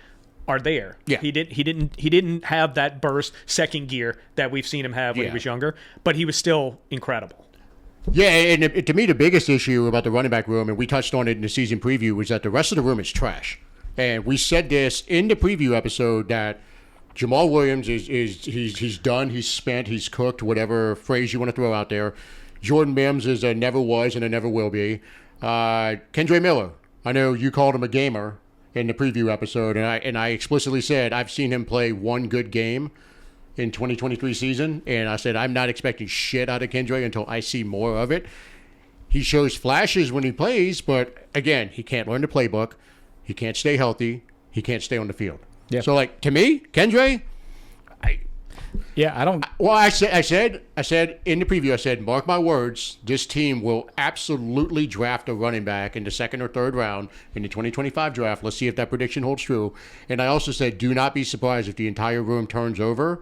are there. Yeah. He didn't have that burst second gear that we've seen him have when he was younger, but he was still incredible. Yeah, and to me the biggest issue about the running back room, and we touched on it in the season preview, was that the rest of the room is trash. And we said this in the preview episode that Jamal Williams he's done, he's spent, he's cooked, whatever phrase you want to throw out there. Jordan Mims is a never was and a never will be. Kendre Miller, I know you called him a gamer in the preview episode, and I explicitly said I've seen him play one good game in 2023 season, and I said I'm not expecting shit out of Kendre until I see more of it. He shows flashes when he plays, but again, he can't learn the playbook. He can't stay healthy. He can't stay on the field. Yeah. So, like, to me, Kendre, I don't. well, I said in the preview, I said, mark my words, this team will absolutely draft a running back in the second or third round in the 2025 draft. Let's see if that prediction holds true. And I also said, do not be surprised if the entire room turns over.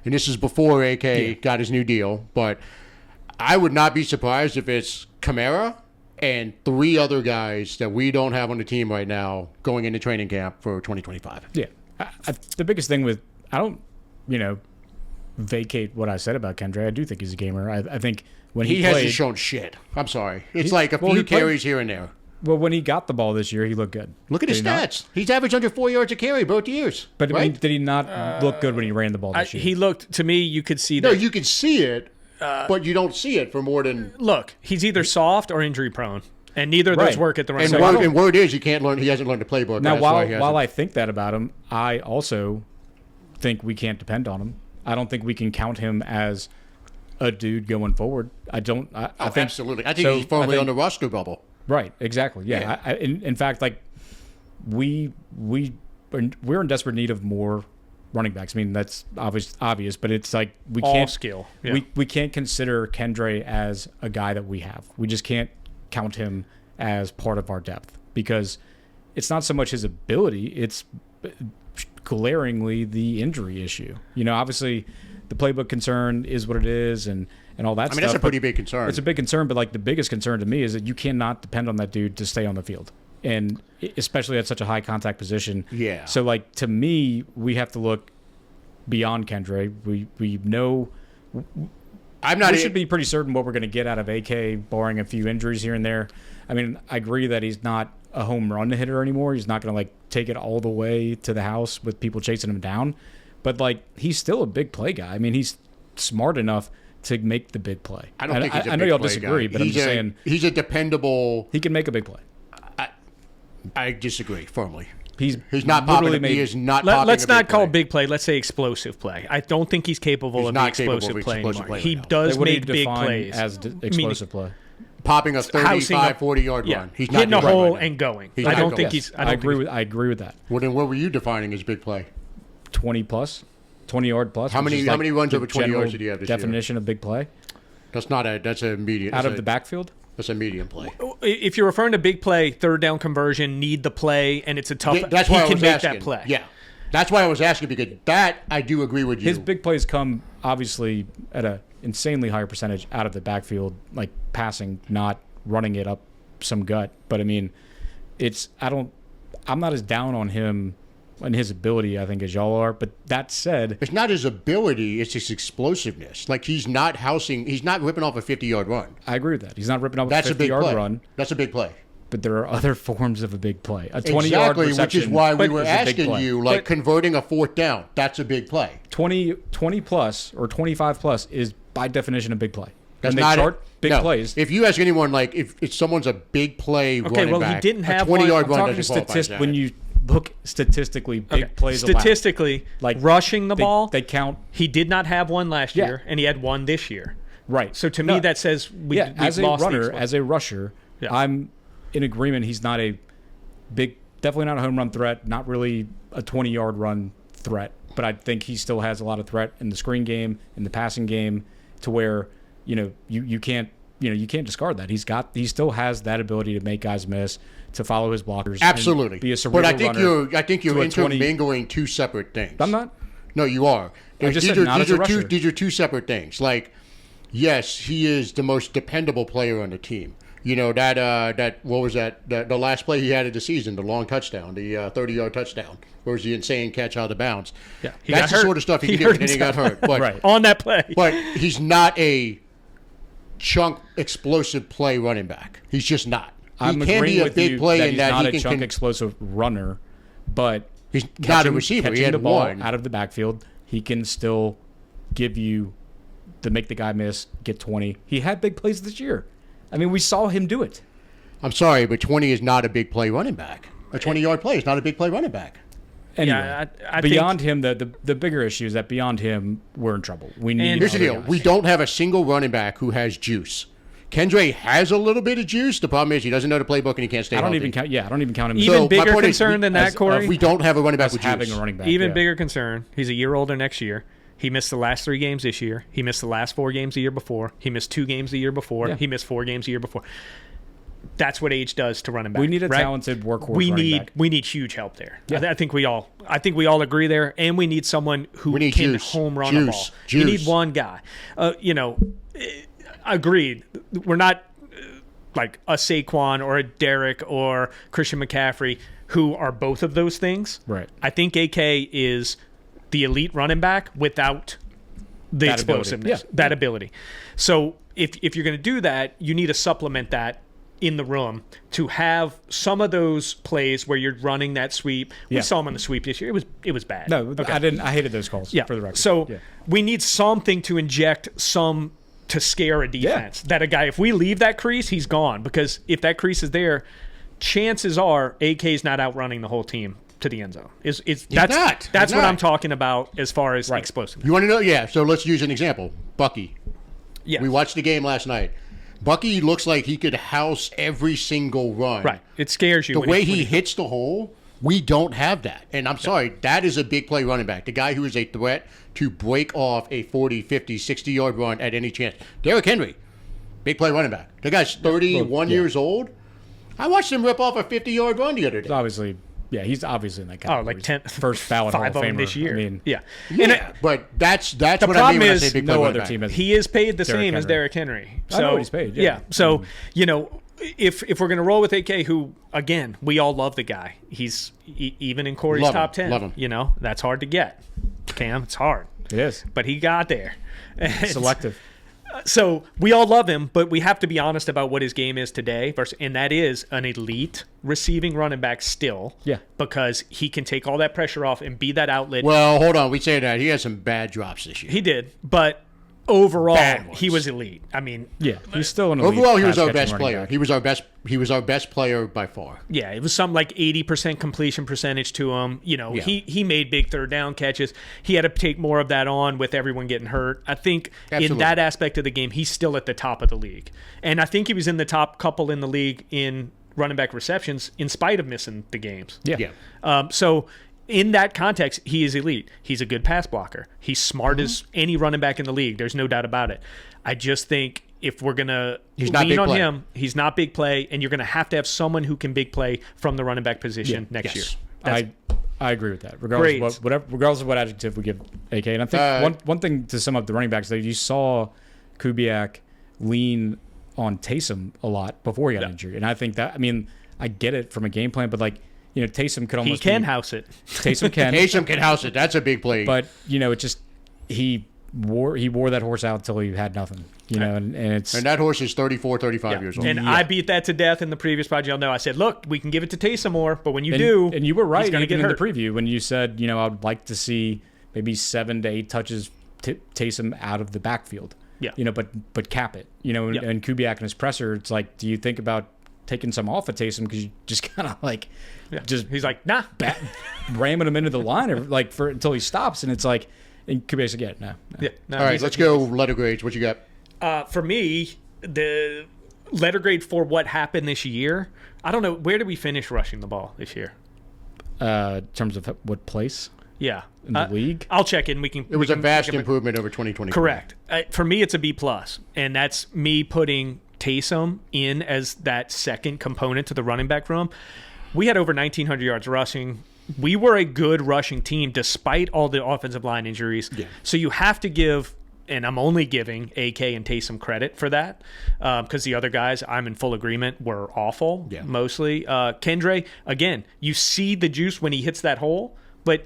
And this is before AK got his new deal, but I would not be surprised if it's Kamara and 3 other guys that we don't have on the team right now going into training camp for 2025. Yeah. The biggest thing with, I don't, vacate what I said about Kendre. I do think he's a gamer. I think when he hasn't played, shown shit. I'm sorry. It's like a few carries here and there. well, when he got the ball this year, he looked good. Look at his stats. He's averaged under 4 yards a carry both years. But right? I mean, did he not look good when he ran the ball this year? He looked, to me, you could see No, that. you can see it, but you don't see it for more than. Look, he's either soft or injury prone, and neither of those Right. work at the right And time. word is he can't learn. He hasn't learned the playbook. now, that's why he while hasn't. I think that about him, I also think we can't depend on him. I don't think we can count him as a dude going forward. I don't. I think Absolutely. I think so, he's firmly I think- on the roster bubble. Right, exactly. Yeah. Yeah. In fact, like we're in desperate need of more running backs. I mean, that's obvious, but it's like we All can't skill. Yeah. we can't consider Kendre as a guy that we have. We just can't count him as part of our depth because it's not so much his ability; it's glaringly the injury issue. Obviously, the playbook concern is what it is, and all that stuff. I mean, that's a but pretty big concern. It's a big concern, but like the biggest concern to me is that you cannot depend on that dude to stay on the field, and especially at such a high contact position. Yeah. So like to me, we have to look beyond Kendre. We know I'm not. we should be pretty certain what we're going to get out of AK, barring a few injuries here and there. I mean, I agree that he's not a home run hitter anymore. He's not going to like take it all the way to the house with people chasing him down, but like he's still a big play guy. I mean, he's smart enough to make the big play. I don't think he's a I know big y'all play disagree, guy. but I'm just saying he's a dependable. he can make a big play. I disagree firmly. He's not literally popping. He is not. Let's popping a not big call play. big play. Let's say explosive play. I don't think he's capable He's of not the capable explosive of play explosive anymore. play He right now. does what do you make big define plays. as explosive play. popping a 35, 40-yard Yeah, run. He's not hitting a doing it hole right now. and going. He's I not don't going. think he's. I agree with that. Well, then what were you defining as big play? 20 plus, 20 yard plus. How which many- is how like many runs the over 20 general yards did he have this year? definition of big play That's not a. That's a medium. out of the backfield. That's a medium play. If you're referring to big play, third down conversion, need the play, and it's a tough. That's he why I can was make asking. that play. Yeah, that's why I was asking because that I do agree with you. His big plays come obviously at a insanely higher percentage out of the backfield, like passing, not running it up some gut. But I mean, I'm not as down on him and his ability, I think, as y'all are. But that said, It's not his ability; it's his explosiveness. Like he's not ripping off a 50-yard run. I agree with that. He's not ripping up That's a a big 50-yard play. run, That's a big play. but there are other forms of a big play. A 20-yard Exactly, reception, which is why we but were is a big asking play. you, like But- converting a fourth down. That's a big play. 20 plus or 25 plus is by definition a big play. That's and they not chart big no. plays. If you ask anyone, like if someone's a big play running well, he back, didn't have a 20-yard one. run I'm doesn't talking qualify as that. when you look statistically, big plays allowed. Statistically, Like, rushing the they, ball, they count. he did not have one last Yeah. year, and he had one this year. Right. So to me, No, that says we've as a lost the runner, explosive. as a rusher, Yeah. I'm in agreement. He's not a big, definitely not a home run threat, not really a 20-yard run threat. But I think he still has a lot of threat in the screen game, in the passing game, to where you can't discard that. He still has that ability to make guys miss, to follow his blockers, and Absolutely. be a cerebral But I think runner. I think you're to a 20 intermingling two separate things. I'm not. No, you are. I just said not as a rusher. These are two separate things. Like, yes, he is the most dependable player on the team. That what was that? The last play he had of the season, the long touchdown, the 30-yard touchdown, where was the insane catch out of bounds. Yeah, he That's got the hurt. sort of stuff he He can do, hurt and then he got hurt. But, Right. on that play. but he's not a chunk explosive play running back. He's just not. He I'm can agreeing be a with big you play that in he's that not he a can. chunk explosive runner, but He's not a catching- receiver. He Catching had the ball one. out of the backfield, he can still give you to make the guy miss, get 20. He had big plays this year. I mean, we saw him do it. I'm sorry, but 20 is not a big play running back. A 20-yard play is not a big play running back. Anyway, Yeah, I beyond think, him, the bigger issue is that beyond him, we're in trouble. We need. Here's the other deal. guys. We don't have a single running back who has juice. Kendre has a little bit of juice. The problem is he doesn't know the playbook and he can't stay I don't healthy. even count. Yeah, I don't even count him. Even my bigger point is, concern than that, Corey. we don't have a running back as with having juice. a running back. Even yeah. bigger concern. He's a year older next year. He missed the last 3 games this year. He missed the last 4 games the year before. He missed 2 games the year before. Yeah. He missed 4 games the year before. That's what age does to running back. We need a right? talented workhorse. We running need back. we need huge help there. Yeah. I think we all agree there, and we need someone who We need can juice. home run Juice. a ball. Juice. You need one guy. Agreed. We're not like a Saquon or a Derek or Christian McCaffrey who are both of those things. Right. I think AK is the elite running back without the That ability. explosiveness, Yeah. that ability. So if you're going to do that, you need to supplement that in the room to have some of those plays where you're running that sweep. We Yeah. saw him on the sweep this year. It was bad. No, I didn't. I hated those calls. Yeah. For the record. So Yeah. we need something to inject some to scare a defense. That a guy, if we leave that crease, he's gone. Because if that crease is there, chances are AK's not outrunning the whole team to the end zone. That's not. That's He's what not. I'm talking about as far as explosiveness. You want to know? Yeah, so let's use an example. Bucky. Yeah. We watched the game last night. Bucky looks like he could house every single run. Right. It scares you. The when way when he hits the hole, we don't have that. And I'm sorry, that is a big play running back. The guy who is a threat to break off a 40, 50, 60-yard run at any chance. Derrick Henry, big play running back. The guy's 31 years old. I watched him rip off a 50-yard run the other day. obviously, yeah, he's obviously in that category. like 10 first ballot Hall 5 of of them Famer. this year. I mean, yeah. Yeah, but that's what I problem mean when I is say big play no running other back. team has. He is paid the Derrick same as Henry. Derrick Henry. So, I know what he's paid, yeah. So, if we're going to roll with AK, who, again, we all love the guy. He's even in Corey's Love him. top 10. Love him. That's hard to get. Cam, it's hard. It is But he got there. And selective. So we all love him, but we have to be honest about what his game is today. And that is an elite receiving running back still. Yeah. Because he can take all that pressure off and be that outlet. Well, hold on. We say that. He had some bad drops this year. He did. But overall, Bad ones. he was elite. I mean, Yeah, he's still an elite Overall, he was our pass-catching best running player. back. He was our best player by far. yeah, it was something like 80% completion percentage to him. Yeah. He made big third down catches. He had to take more of that on with everyone getting hurt. I think in Absolutely. that aspect of the game, he's still at the top of the league. And I think he was in the top couple in the league in running back receptions in spite of missing the games. Yeah. So in that context, he is elite. He's a good pass blocker. He's smart as any running back in the league. There's no doubt about it. I just think if we're going to He's not lean big on play. him, he's not big play, and you're going to have someone who can big play from the running back position next Yes. year. I agree with that. Regardless of what adjective we give AK, and I think one thing to sum up the running backs, that you saw Kubiak lean on Taysom a lot before he got injured, and I think that I get it from a game plan, but Taysom could He almost can house it. Taysom can, Taysom can house it. That's a big play. but it just he wore that horse out until he had nothing. And it's and that horse is 34, 35 years old. And I beat that to death in the previous pod. Y'all know I said, look, we can give it to Taysom more, but when you and, do, and you were right he's going to even get in hurt. the preview when you said I would like to see maybe 7 to 8 touches Taysom out of the backfield. Yeah. But cap it. And Kubiak and his presser, it's like, do you think about taking some off of Taysom because you just kind of just He's like, nah. ramming him into the line until he stops, and it's like, and Kubiak's like, yeah, no. Yeah, no, All right, he's let's go letter grades. What you got? For me, the letter grade for what happened this year, I don't know. Where did we finish rushing the ball this year? In terms of what place Yeah. in the league? I'll check in. It was a vast improvement over 2020. Correct. For me, it's a B+, and that's me putting Taysom in as that second component to the running back room. We had over 1,900 yards rushing. We were a good rushing team despite all the offensive line injuries. Yeah. So you have to give, and I'm only giving AK and Taysom credit for that, because the other guys, I'm in full agreement, were awful, mostly. Kendre, again, you see the juice when he hits that hole, but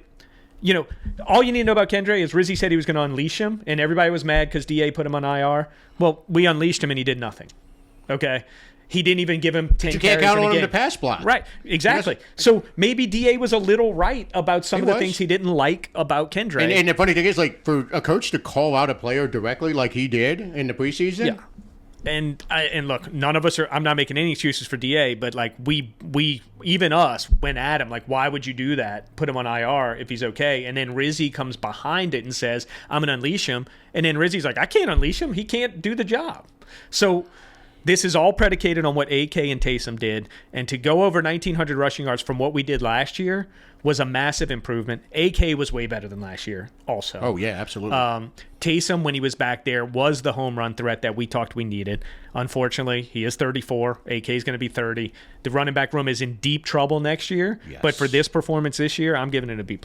all you need to know about Kendre is Rizzy said he was going to unleash him, and everybody was mad because DA put him on IR. Well, we unleashed him, and he did nothing. Okay? He didn't even give him 10 You can't carries count in a on him game. to pass block. Right, exactly. Yes. So maybe DA was a little right about some He of the was. things he didn't like about Kendra. And the funny thing is, like, for a coach to call out a player directly like he did in the preseason. Yeah. And look, none of us are. I'm not making any excuses for Da, but like we even us went at him like, why would you do that? Put him on IR if he's okay. And then Rizzy comes behind it and says, I'm gonna unleash him. And then Rizzy's like, I can't unleash him. He can't do the job. So this is all predicated on what AK and Taysom did, and to go over 1,900 rushing yards from what we did last year was a massive improvement. AK was way better than last year also. Oh, yeah, absolutely. Taysom, when he was back there, was the home run threat that we talked we needed. Unfortunately, he is 34. AK is going to be 30. The running back room is in deep trouble next year. Yes. But for this performance this year, I'm giving it a B+.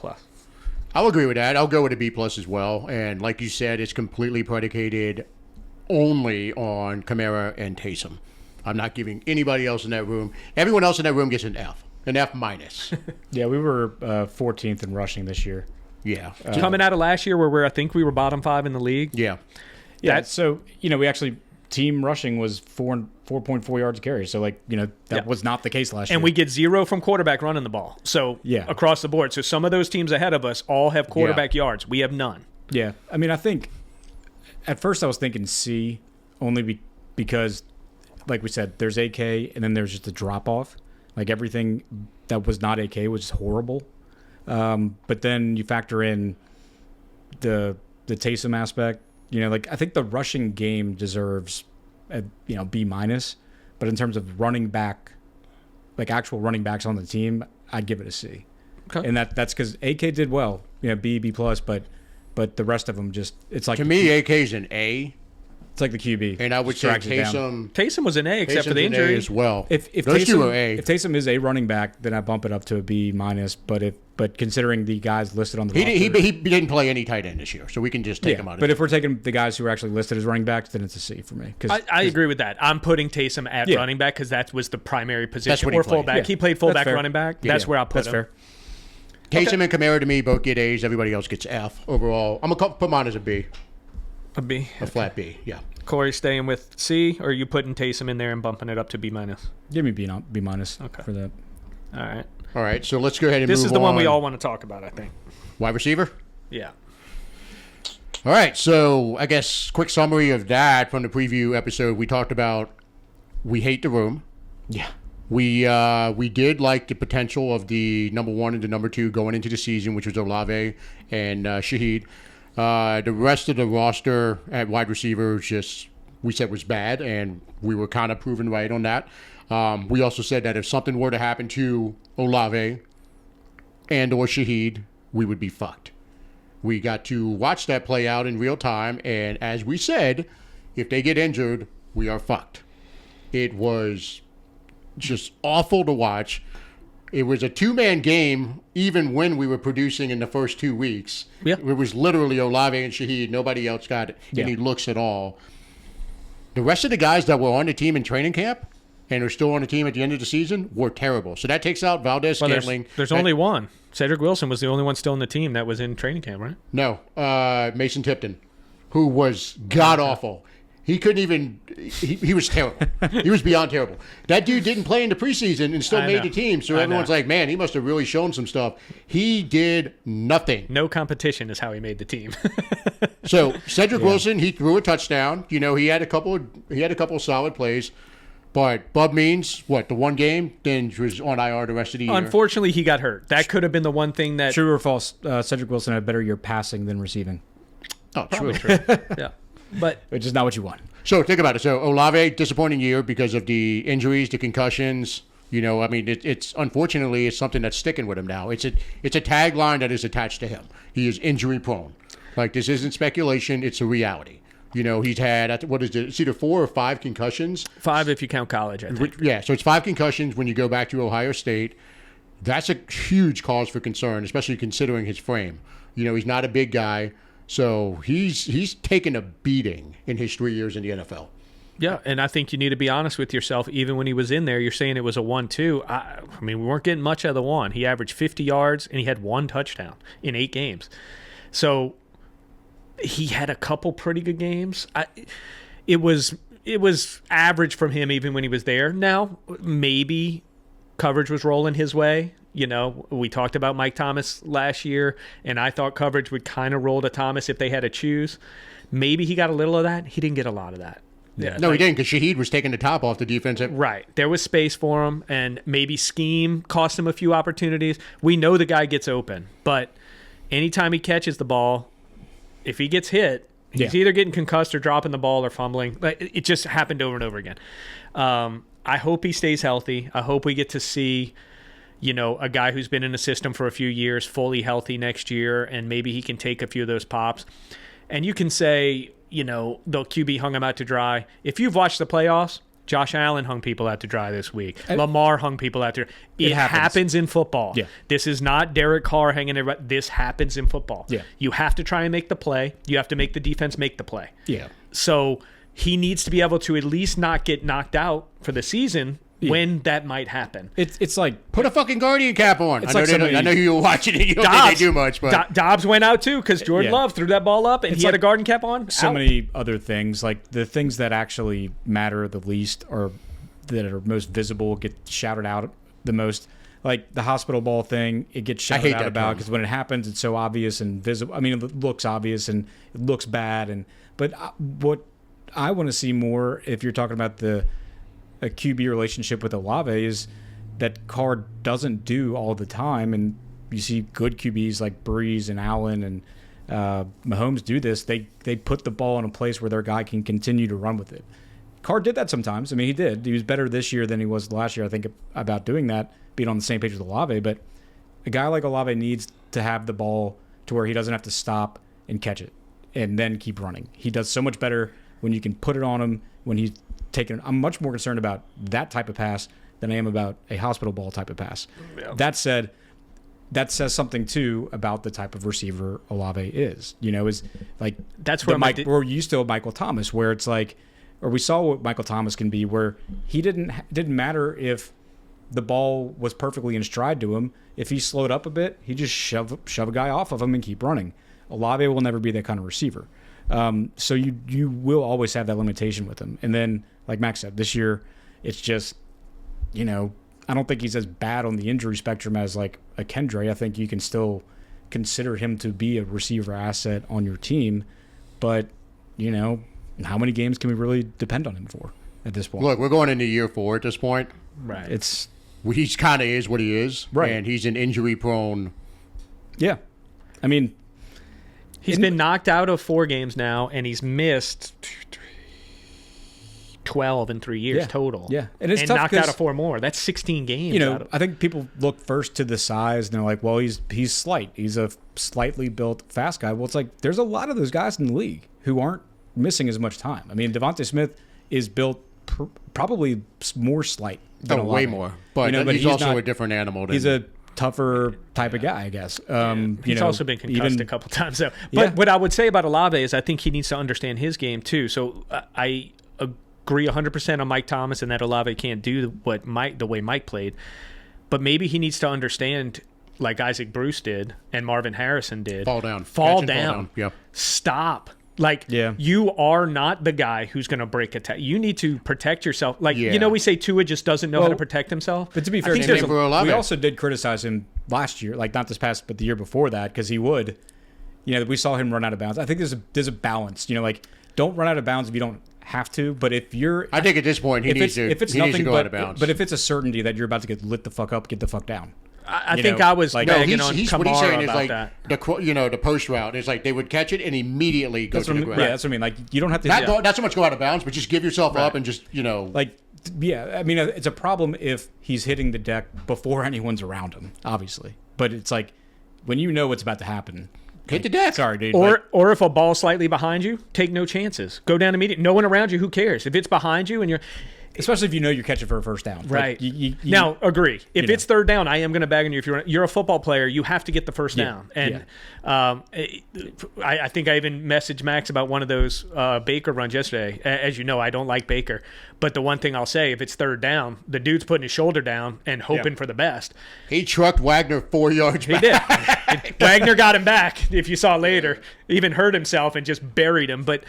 I'll agree with that. I'll go with a B+ as well. And like you said, it's completely predicated only on Kamara and Taysom. I'm not giving anybody else in that room. Everyone else in that room gets an F. An F-. Yeah, we were 14th in rushing this year. Yeah. Coming out of last year where I think we were bottom 5 in the league. Yeah. Yeah, so, we actually, team rushing was 4.4 yards a carry. So, that was not the case last year. And we get 0 from quarterback running the ball. So, across the board. So, some of those teams ahead of us all have quarterback yards. We have none. Yeah. I mean, I think at first I was thinking C only because, like we said, there's AK and then there's just a drop-off. Like, everything that was not AK was just horrible. But then you factor in the Taysom aspect. I think the rushing game deserves a B-. But in terms of running back, like actual running backs on the team, I'd give it a C. Okay. And that's because AK did well, B+, but the rest of them just, it's like... To me, AK's an A. It's like the QB. And I would say Taysom was an A except for the Taysom's an injury A as well. If Those Taysom, two are A. If Taysom is a running back, then I bump it up to a B-. But considering the guys listed on the roster, He didn't play any tight end this year, so we can just take him out of it. But if we're taking the guys who are actually listed as running backs, then it's a C for me. I agree with that. I'm putting Taysom at running back because that was the primary position. That's what or he played. fullback. Yeah. He played fullback, running back. That's where I'll put him. That's fair. Taysom and Kamara, to me, both get A's. Everybody else gets F overall. I'm going to put mine as a B. A B. A flat B, yeah. Corey staying with C, or are you putting Taysom in there and bumping it up to B-? Give me B- for that. All right, so let's go ahead and move on. This is the one we all want to talk about, I think. Wide receiver? Yeah. All right, so I guess quick summary of that from the preview episode. We talked about we hate the room. Yeah. We did like the potential of the number 1 and the number 2 going into the season, which was Olave and Shaheed. The rest of the roster at wide receiver we said was bad, and we were kind of proven right on that. We also said that if something were to happen to Olave and or Shaheed, we would be fucked. We got to watch that play out in real time, and as we said, if they get injured, we are fucked. It was just awful to watch. It was a 2-man game even when we were producing in the first 2 weeks. Yeah. It was literally Olave and Shaheed. Nobody else got any looks at all. The rest of the guys that were on the team in training camp and are still on the team at the end of the season were terrible. So that takes out Valdez-Scantling. There's only one. Cedric Wilson was the only one still in the team that was in training camp, right? No. Mason Tipton, who was god-awful. He couldn't even – he was terrible. He was beyond terrible. That dude didn't play in the preseason and still made the team, so everyone's like, man, he must have really shown some stuff. He did nothing. No competition is how he made the team. So Cedric Wilson, he threw a touchdown. He had a couple of solid plays. But Bub Means, the one game, then was on IR the rest of the year. Unfortunately, he got hurt. That could have been the one thing that – True or false, Cedric Wilson had a better year passing than receiving. Oh, true. Yeah. But which is not what you want. So think about it. So Olave, disappointing year because of the injuries, the concussions. It's unfortunately it's something that's sticking with him now. It's a tagline that is attached to him. He is injury prone. Like, this isn't speculation. It's a reality. He's had, what is it? It's either 4 or 5 concussions. 5 if you count college, I think. Yeah, so it's 5 concussions when you go back to Ohio State. That's a huge cause for concern, especially considering his frame. He's not a big guy. So he's taken a beating in his 3 years in the NFL. Yeah, and I think you need to be honest with yourself. Even when he was in there, you're saying it was a 1-2. I mean, we weren't getting much out of the 1. He averaged 50 yards, and he had 1 touchdown in 8 games. So he had a couple pretty good games. It was it was average from him even when he was there. Now, maybe coverage was rolling his way. You know, we talked about Mike Thomas last year, and I thought coverage would kind of roll to Thomas if they had to choose. Maybe he got a little of that. He didn't get a lot of that. Yeah. No, he didn't, because Shaheed was taking the top off the defense. Right. There was space for him, and maybe scheme cost him a few opportunities. We know the guy gets open, but anytime he catches the ball, if he gets hit, he's either getting concussed or dropping the ball or fumbling. It just happened over and over again. I hope he stays healthy. I hope we get to see, a guy who's been in the system for a few years fully healthy next year, and maybe he can take a few of those pops. And you can say, the QB hung him out to dry. If you've watched the playoffs, Josh Allen hung people out to dry this week. Lamar hung people out to dry. It happens in football. Yeah. This is not Derek Carr hanging everybody. This happens in football. Yeah. You have to try and make the play. You have to make the defense make the play. Yeah. So he needs to be able to at least not get knocked out for the season when that might happen. It's like put a fucking Guardian cap on. I know you were watching it. You don't think they do much, but Dobbs went out too because Jordan Love threw that ball up and he had a Guardian cap on. So many other things, like the things that actually matter the least or that are most visible get shouted out the most. Like the hospital ball thing, it gets shouted out about because when it happens, it's so obvious and visible. I mean, it looks obvious and it looks bad. But what I want to see more, if you're talking about a QB relationship with Olave, is that Carr doesn't do all the time. And you see good QBs like Breeze and Allen and Mahomes do this. They put the ball in a place where their guy can continue to run with it. Carr did that sometimes. I mean, he did. He was better this year than he was last year, I think, about doing that, being on the same page with Olave. But a guy like Olave needs to have the ball to where he doesn't have to stop and catch it and then keep running. He does so much better when you can put it on him, when he's taking. I'm much more concerned about that type of pass than I am about a hospital ball type of pass. Yeah. That said, that says something too about the type of receiver Olave is. Is like that's where we're used to Michael Thomas, where it's like, or we saw what Michael Thomas can be, where he didn't matter if the ball was perfectly in stride to him. If he slowed up a bit, he just shove a guy off of him and keep running. Olave will never be that kind of receiver. So you will always have that limitation with him. And then, like Max said, this year it's just, I don't think he's as bad on the injury spectrum as like a Kendra. I think you can still consider him to be a receiver asset on your team, but how many games can we really depend on him for at this point? Look, we're going into year 4 at this point. Right. He kind of is what he is, right? And he's an injury prone. Yeah, I mean, he's been knocked out of 4 games now, and he's missed 12 in 3 years total. Yeah, and it's tough knocked out of 4 more. That's 16 games. I think people look first to the size, and they're like, "Well, he's slight. He's a slightly built, fast guy." Well, it's like there's a lot of those guys in the league who aren't missing as much time. I mean, Devontae Smith is built probably more slight. Way more. But, but he's also a different animal. He's a tougher type of guy, I guess. He's also been concussed a couple times. So. But what I would say about Olave is I think he needs to understand his game too. So I agree 100% on Mike Thomas and that Olave can't do the way Mike played. But maybe he needs to understand, like Isaac Bruce did and Marvin Harrison did. Fall down. Fall down. Yeah. Stop. You are not the guy who's going to break a tackle. You need to protect yourself. We say Tua just doesn't know how to protect himself. But to be fair, we also did criticize him last year, like not this past, but the year before that, because he would, we saw him run out of bounds. I think there's a balance. Don't run out of bounds if you don't have to. But if you're, I think at this point he needs to go out of bounds. But if it's a certainty that you're about to get lit the fuck up, get the fuck down. I think I was nagging on Kamara what he's saying about is that. The post route is like they would catch it and immediately go to the ground. Yeah, that's what I mean. Like you don't have to not so much go out of bounds, but just give yourself up and just I mean, it's a problem if he's hitting the deck before anyone's around him, obviously. But it's like when you know what's about to happen, hit the deck. Sorry, dude. Or if a ball's slightly behind you, take no chances. Go down immediately. No one around you. Who cares? If it's behind you and you're. Especially if you're catching for a first down. Right. Now, agree. If it's third down, I am going to bag on you. If you're a football player, you have to get the first down. And I think I even messaged Max about one of those Baker runs yesterday. As you know, I don't like Baker. But the one thing I'll say, if it's third down, the dude's putting his shoulder down and hoping for the best. He trucked Wagner 4 yards back. He did. Wagner got him back, if you saw later. Even hurt himself and just buried him. But,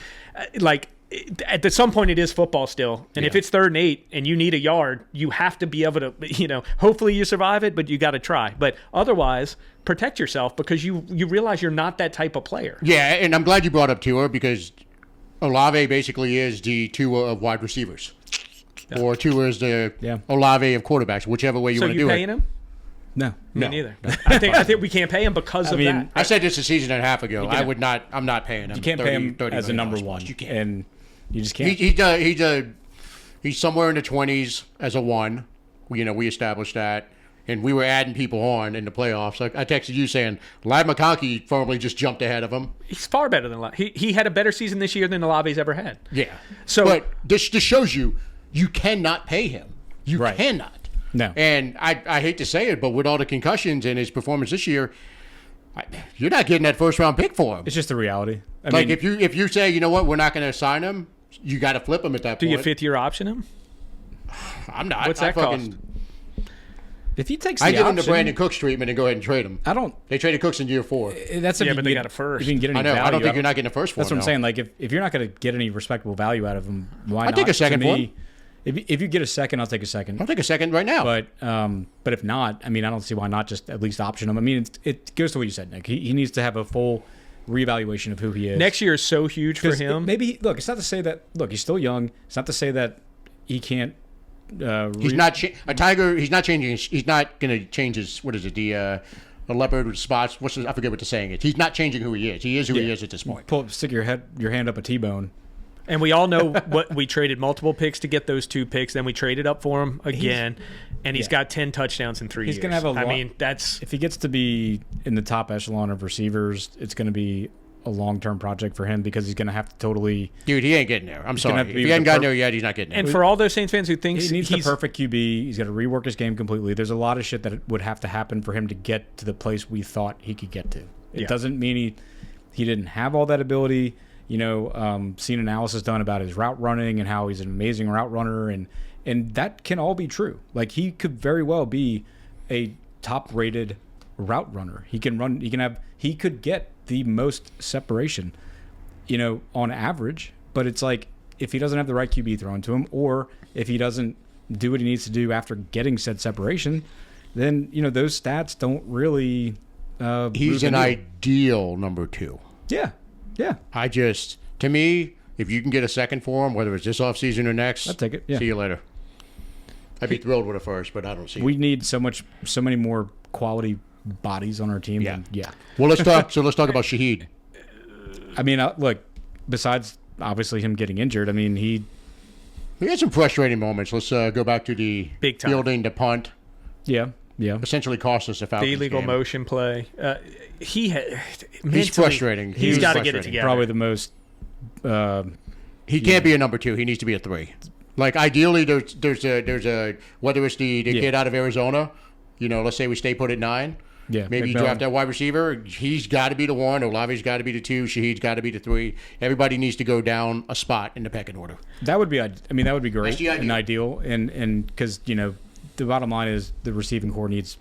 at some point it is football still, and if Yeah. it's 3rd and 8 and you need a yard, you have to be able to, hopefully you survive it, but you got to try. But otherwise, protect yourself because you realize you're not that type of player. Yeah, and I'm glad you brought up Tua because Olave basically is the Tua of wide receivers. Or Tua is the Olave of quarterbacks, whichever way you So want to you do paying it. him? No. Me neither. I think we can't pay him because of that. I said this a season and a half ago. I'm not paying him. You can't pay him 30 as a million number dollars. one. You can't. And you just can't. He's somewhere in the 20s as a 1. We established that. And we were adding people on in the playoffs. I texted you saying Ladd McConkey firmly just jumped ahead of him. He's far better than Olave. He had a better season this year than Olave's ever had. Yeah. So, but this shows you cannot pay him. You Right. cannot. No. And I hate to say it, but with all the concussions and his performance this year, you're not getting that first-round pick for him. It's just the reality. I Like mean, if you say, you know what, we're not going to sign him, you got to flip him at that do point. you 5th-year option him? I'm not. What's that cost? if he takes I the give him the option, Brandon Cooks treatment and go ahead and trade him. I don't. They traded Cooks in year 4. That's if Yeah, you but can they get- got a first. If you can get any I know. value I don't think out you're of not getting a first for That's him. what I'm saying. Like if you're not going to get any respectable value out of him, why I'd not? take a second To for me, him. If you get a second, I'll take a second. I'll take a second right now. But if not, I mean, I don't see why not just at least option him. I mean, it goes to what you said, Nick. He needs to have a full reevaluation of who he is. Next year is so huge for 'Cause him. Maybe look. It's not to say that. Look, he's still young. It's not to say that he can't. he's not a tiger. He's not changing. He's not going to change his. What is it? The leopard with spots. I forget what the saying is. He's not changing who he is. He is who he is at this point. Stick your hand up a T-bone. And we all know what we traded multiple picks to get those 2 picks. Then we traded up for him again, and he's got 10 touchdowns in 3 years. He's gonna have a. I mean, that's if he gets to be in the top echelon of receivers, it's going to be a long-term project for him because he's going to have to totally. Ain't getting there. I'm sorry. gonna have to If be he the hasn't gotten there yet, he's not getting there. and for all those Saints fans who think He needs the he's perfect QB. He's got to rework his game completely. There's a lot of shit that would have to happen for him to get to the place we thought he could get to. It doesn't mean he didn't have all that ability. Seen analysis done about his route running and how he's an amazing route runner, and that can all be true. Like he could very well be a top-rated route runner. He can run. He could get the most separation, on average. But it's like if he doesn't have the right QB thrown to him, or if he doesn't do what he needs to do after getting said separation, then those stats don't really. He's move an the needle. ideal number 2. Yeah. To me, if you can get a second for him, whether it's this offseason or next, I'll take it, yeah. See you later. I'd be thrilled with a first, but I don't see it. We need so many more quality bodies on our team. Yeah. Yeah. Well, let's talk about Shaheed. I mean, look. Besides, obviously, him getting injured. I mean, he had some frustrating moments. Let's go back to the Big time. fielding the punt. Yeah. Essentially cost us the Falcons the illegal game. motion play. He's frustrating. He's got to get it frustrating. together. probably the most. He can't be a number 2. He needs to be a 3. Like ideally, there's a whether it's the kid out of Arizona, let's say we stay put at 9. Yeah, Maybe you McMillan. draft that wide receiver. He's got to be the 1. Olave's got to be the 2. Shaheed's got to be the 3. Everybody needs to go down a spot in the pecking order. That would be. I mean, that would be great That's the and ideal. And because the bottom line is the receiving core needs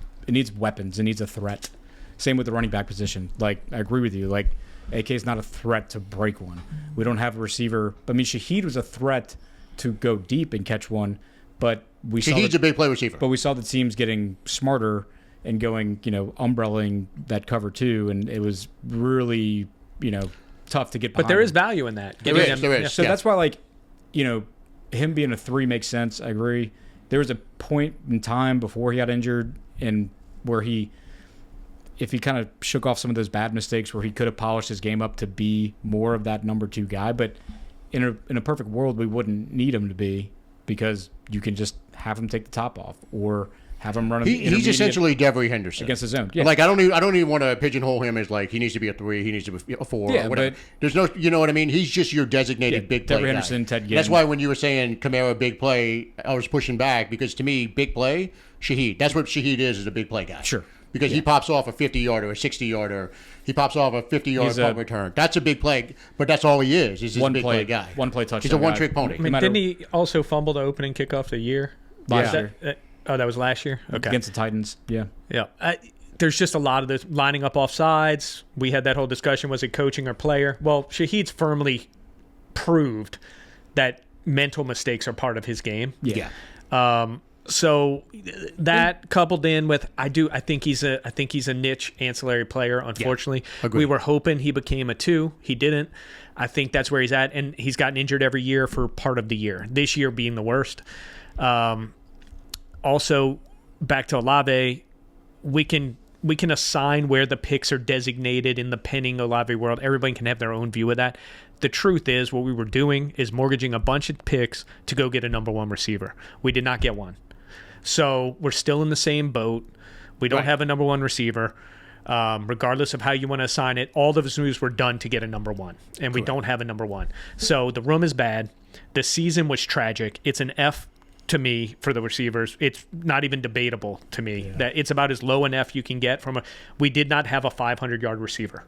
weapons. It needs a threat. Same with the running back position. Like I agree with you. Like AK is not a threat to break one. We don't have a receiver. I mean, Shaheed was a threat to go deep and catch one, but Shaheed's a big play receiver. But we saw the teams getting smarter and going, umbrellaing that cover too, and it was really, tough to get behind. But there him. is value in that. There is. So that's why, him being a 3 makes sense. I agree. There was a point in time before he got injured and where if he kind of shook off some of those bad mistakes where he could have polished his game up to be more of that number 2 guy. But in a perfect world, we wouldn't need him to be because you can just have him take the top off or have him run. He's essentially Devery Henderson against his own. Yeah. Like I don't even want to pigeonhole him as like he needs to be a 3, he needs to be a 4, Yeah, or whatever. but- There's no, you know what I mean. He's just your designated big play Devery guy. Henderson, Ted Ginn. That's why when you were saying Kamara big play, I was pushing back because to me big play Shaheed. That's what Shaheed is a big play guy. Sure. Because he pops off a 50-yarder, a 60-yarder. He pops off a 50-yard punt return. That's a big play, but that's all he is. He's just a big play guy. One play touchdown. He's a one-trick pony. I mean, didn't he also fumble the opening kickoff of the year? Last year. That was last year? Okay. Against the Titans. Yeah. Yeah. There's just a lot of this lining up off sides. We had that whole discussion. Was it coaching or player? Well, Shaheed's firmly proved that mental mistakes are part of his game. Yeah. So that coupled in with I think he's a niche ancillary player. Unfortunately, we were hoping he became a 2. He didn't. I think that's where he's at, and he's gotten injured every year for part of the year. This year being the worst. Also, back to Olave, we can assign where the picks are designated in the Penning Olave world. Everybody can have their own view of that. The truth is, what we were doing is mortgaging a bunch of picks to go get a number 1 receiver. We did not get one. So we're still in the same boat. We don't have a number 1 receiver. Regardless of how you want to assign it, all of the moves were done to get a number 1, and we don't have a number 1. So the room is bad. The season was tragic. It's an F to me for the receivers. It's not even debatable to me that it's about as low an F you can get from we did not have a 500-yard receiver.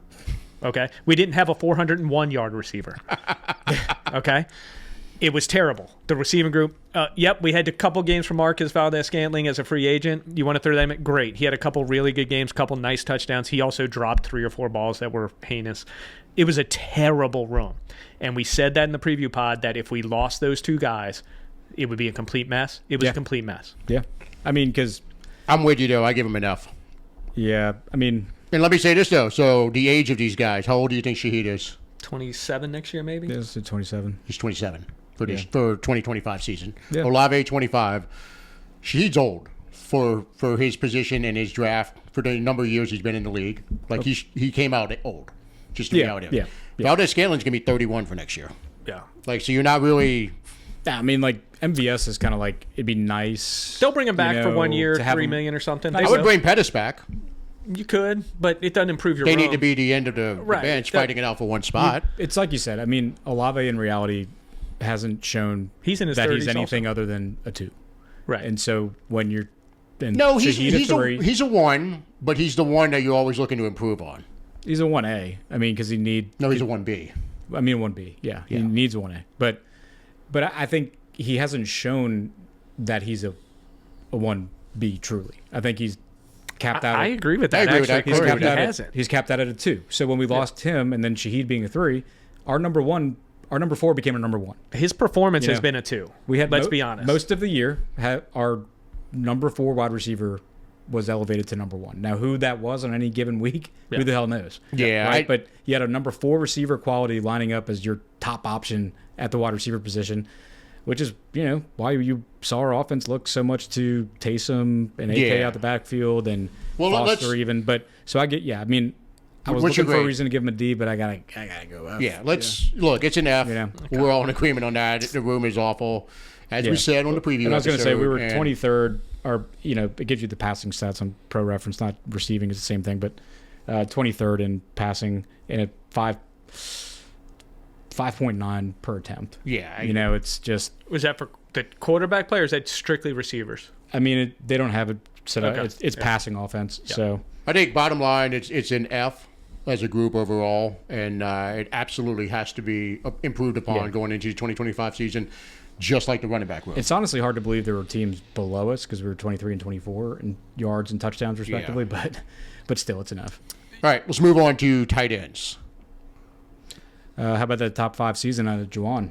Okay? We didn't have a 401-yard receiver. Okay? It was terrible. The receiving group, we had a couple games from Marcus Valdez-Scantling as a free agent. You want to throw them in? Great. He had a couple really good games, couple nice touchdowns. He also dropped 3 or 4 balls that were heinous. It was a terrible room. And we said that in the preview pod, that if we lost those 2 guys, it would be a complete mess. It was a complete mess. Yeah. I mean, because... I'm with you, though. I give him enough. Yeah. I mean... And let me say this, though. So the age of these guys, how old do you think Shaheed is? 27 next year, maybe? Yeah, it's 27. He's 27 for 2025 season. Yeah. Olave, 25. Shaheed's old for his position and his draft for the number of years he's been in the league. Like, he came out old, just to be out there. Yeah. Valdez-Scantling's going to be 31 for next year. Yeah. Like, so you're not really... I mean, like, MVS is kind of like, it'd be nice. They'll bring him back for 1 year, to have $3 million or something. I would bring Pettis back. You could, but it doesn't improve your They room. need to be the end of the bench fighting it out for one spot. It's like you said. I mean, Olave in reality hasn't shown he's in his that 30s he's anything other than a 2. Right. And so when you're... No, he's a 3. He's a 1, but he's the one that you're always looking to improve on. He's a 1A. I mean, because he need... No, he's a 1B. I mean, 1B. Yeah, he needs a 1A. But I think he hasn't shown that he's a 1B truly. I think he's capped out. I agree with that. I agree with actually. that. He's capped out at a 2. So when we lost him and then Shaheed being a 3, our number 4 became a number 1. His performance has been a 2. We had let's be honest. Most of the year, our number 4 wide receiver was elevated to number 1. Now, who that was on any given week, who the hell knows? Yeah, right. But you had a number 4 receiver quality lining up as your top option at the wide receiver position, which is, why you saw our offense look so much to Taysom and AK out the backfield and Foster even. But so I get, I mean, I was looking for a reason to give him a D, but I gotta go up. Yeah, look. It's an F. Yeah. We're all in agreement on that. The room is awful, as we said on the preview. And I was going to say we were episode, 23rd, or it gives you the passing stats on Pro Reference, not receiving is the same thing, but 23rd in passing and at 5.9 per attempt. Yeah, it's just... Was that for the quarterback players? That's strictly receivers. I mean, they don't have it set up. Okay. It's passing offense. Yeah. So I think bottom line, it's an F as a group overall, and it absolutely has to be improved upon going into the 2025 season, just like the running back room. It's honestly hard to believe there were teams below us because we were 23 and 24 in yards and touchdowns respectively, but still, it's enough. All right, let's move on to tight ends. How about the top 5 season out of Juwan?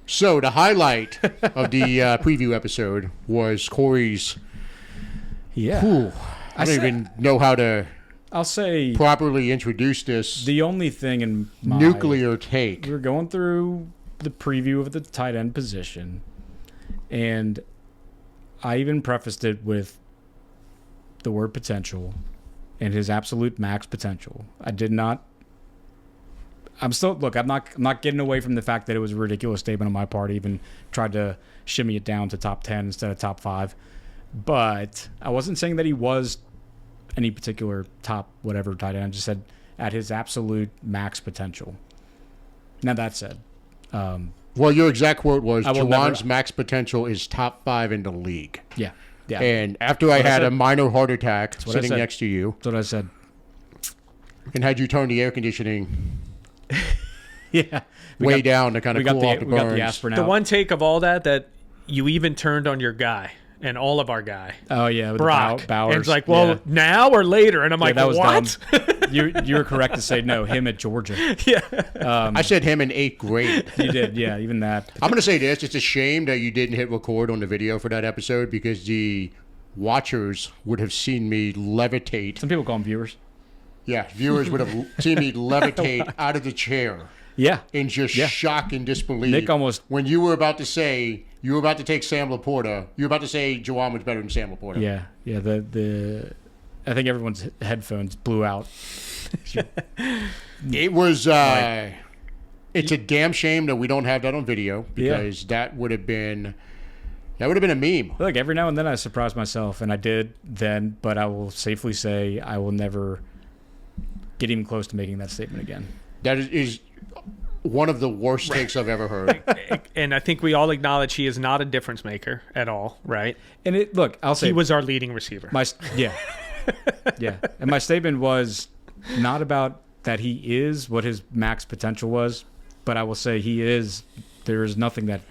So the highlight of the preview episode was Corey's. Yeah, I don't even know how to. I'll say properly introduce this. The only thing in my nuclear take. We were going through the preview of the tight end position, and I even prefaced it with the word potential and his absolute max potential. I did not. I'm not getting away from the fact that it was a ridiculous statement on my part. I even tried to shimmy it down to top 10 instead of top 5. But I wasn't saying that he was any particular top whatever tight end. I just said at his absolute max potential. Now that said, well, your exact quote was Juwan's max potential is top 5 in the league. Yeah. And after I had a minor heart attack sitting next to you, that's what I said. And had you turn the air conditioning way down to kind of cool off the burns. We got the aspirin out. The one take of all that you even turned on your guy and all of our guy. Oh yeah, with Brock. Bowers. And it's like, well, now or later? And I'm like, that was what? Dumb. you were correct to say no. Him at Georgia. I said him in 8th grade. You did, yeah. Even that. I'm going to say this. It's a shame that you didn't hit record on the video for that episode because the watchers would have seen me levitate. Some people call them viewers. Yeah, viewers would have seen me levitate out of the chair. Yeah. In just shock and disbelief. Nick almost. When you were about to say, you were about to take Sam Laporta, you were about to say Juwan was better than Sam Laporta. Yeah. Yeah. The I think everyone's headphones blew out. It was. It's a damn shame that we don't have that on video because that would have been a meme. Look, every now and then I surprise myself, and I did then, but I will safely say I will never get even close to making that statement again. That is one of the worst takes I've ever heard. And I think we all acknowledge he is not a difference maker at all, right? And I'll say he was our leading receiver. Yeah. And my statement was not about that he is what his max potential was, but I will say there is nothing that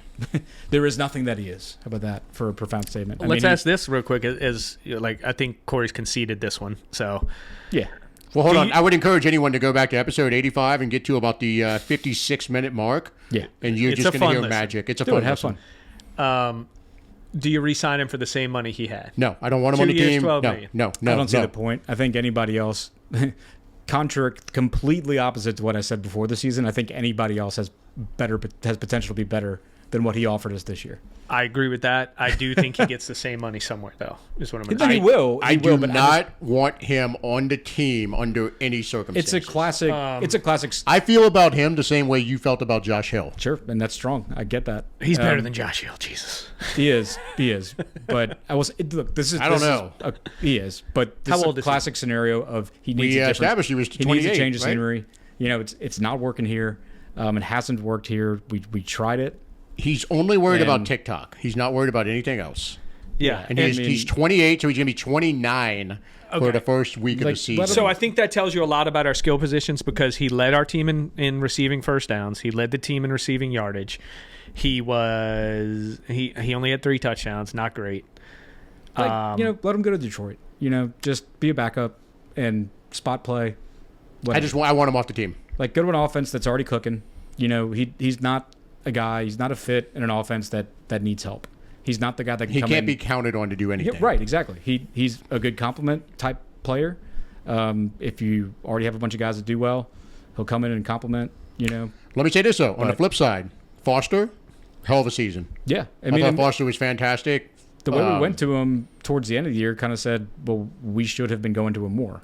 he is. How about that for a profound statement? Let's ask this real quick as like I think Corey's conceded this one. So yeah. Well, hold on. I would encourage anyone to go back to episode 85 and get to about the 56-minute mark. Yeah. And you're just going to hear listen. magic. It's a Do it, fun have listen. fun. Do you re-sign him for the same money he had? No, I don't want him on the 2 years, team. 12 No, million. no. I don't see the point. I think anybody else, completely opposite to what I said before the season, I think anybody else has potential to be better than what he offered us this year. I agree with that. I do think he gets the same money somewhere, though, is what I'm going to Then say. he will. I do not want him on the team under any circumstances. It's a classic. It's a classic. I feel about him the same way you felt about Josh Hill. Sure, and that's strong. I get that. He's better than Josh Hill, Jesus. He is. But look. This is. I don't know. He is. But this How is old a is he? classic scenario of he needs We a different. established he was He needs to 28, change the right? scenery. You know, it's not working here. It hasn't worked here. We tried it. He's only worried And- about TikTok. He's not worried about anything else. Yeah. And he's 28, so he's going to be 29 for the first week of the Like, season. let him- So I think that tells you a lot about our skill positions because he led our team in receiving first downs. He led the team in receiving yardage. He only had 3 touchdowns. Not great. Let him go to Detroit. Just be a backup and spot play. I want him off the team. Like, go to an offense that's already cooking. He's not a guy. He's not a fit in an offense that needs help. He's not the guy that can He come can't in. be counted on to do anything. Yeah, right, exactly. He's a good complement type player. If you already have a bunch of guys that do well, he'll come in and complement. Let me say this, though. On the flip side, Foster, hell of a season. Yeah. I thought Foster was fantastic. The way we went to him towards the end of the year kind of said, well, we should have been going to him more.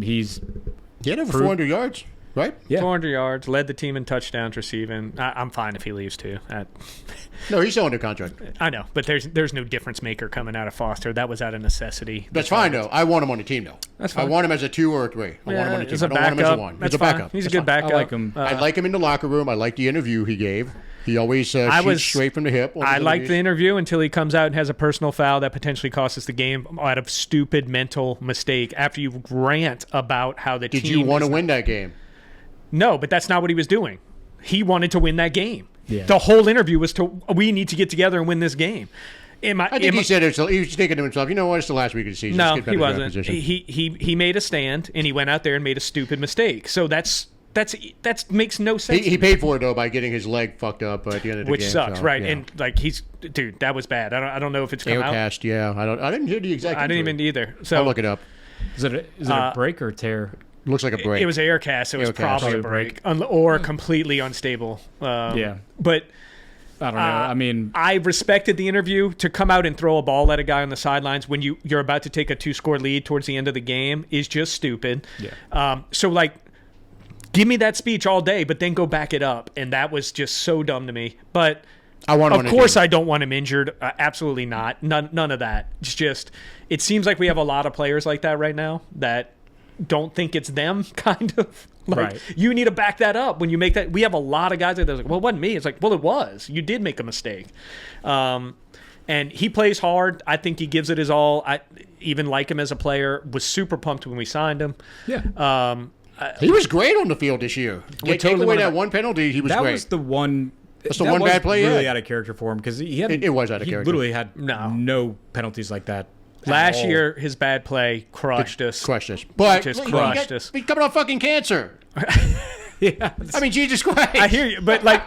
He had over 400 yards, right? Yeah. 400 yards, led the team in touchdowns receiving. I'm fine if he leaves too. No, he's still under contract. I know, but there's no difference maker coming out of Foster. That was out of necessity. That's fine, though. I want him on the team, though. That's fine. I want him as a 2 or a 3. I want him on the team. As a I don't want him as a 1. That's He's a fine. backup. He's a That's good fine. backup. I like him. I like him in the locker room. I like the interview he gave. He always shoots straight from the hip. I liked the interview until he comes out and has a personal foul that potentially costs us the game out of stupid mental mistake after you rant about how the team Did you want to is- win that game? No, but that's not what he was doing. He wanted to win that game. Yeah. The whole interview was we need to get together and win this game. I think he said it. He was thinking to himself, you know what? It's the last week of the season. No, Let's get he better draft wasn't. position. He made a stand and he went out there and made a stupid mistake. So that makes no sense. He paid for it, though, by getting his leg fucked up at the end of the Which game. sucks, so, right? yeah. And dude, that was bad. I don't know if it's come out. Aircast, yeah. I didn't hear the exact. I didn't injury. even either. So I'll look it up. Is it a break or a tear? Looks like a break. it was aircast. So it was Aircast. probably a Probably a break, or completely unstable. Yeah. But I don't know. I mean, I respected the interview to come out and throw a ball at a guy on the sidelines when you're about to take a 2-score lead towards the end of the game is just stupid. Yeah. So give me that speech all day, but then go back it up, and that was just so dumb to me. But I want him on of the course, team. I don't want him injured. Absolutely not. None of that. It's just it seems like we have a lot of players like that right now that don't think it's them, kind of. Right. You need to back that up when you make that. We have a lot of guys that are like, well, it wasn't me. It's like, well, it was. You did make a mistake. And he plays hard. I think he gives it his all. I even like him as a player. Was super pumped when we signed him. yeah. He was great on the field this year. Take totally away one of that the- one penalty, he was that great. was the one. That's the that one was bad play he really had. out of character for him because he had It was out of he character. literally had No. no penalties like that Last all. year, his bad play crushed us. Crushed us. But Just look, crushed us. He's coming off fucking cancer. Yeah. I mean, Jesus Christ. I hear you, but like,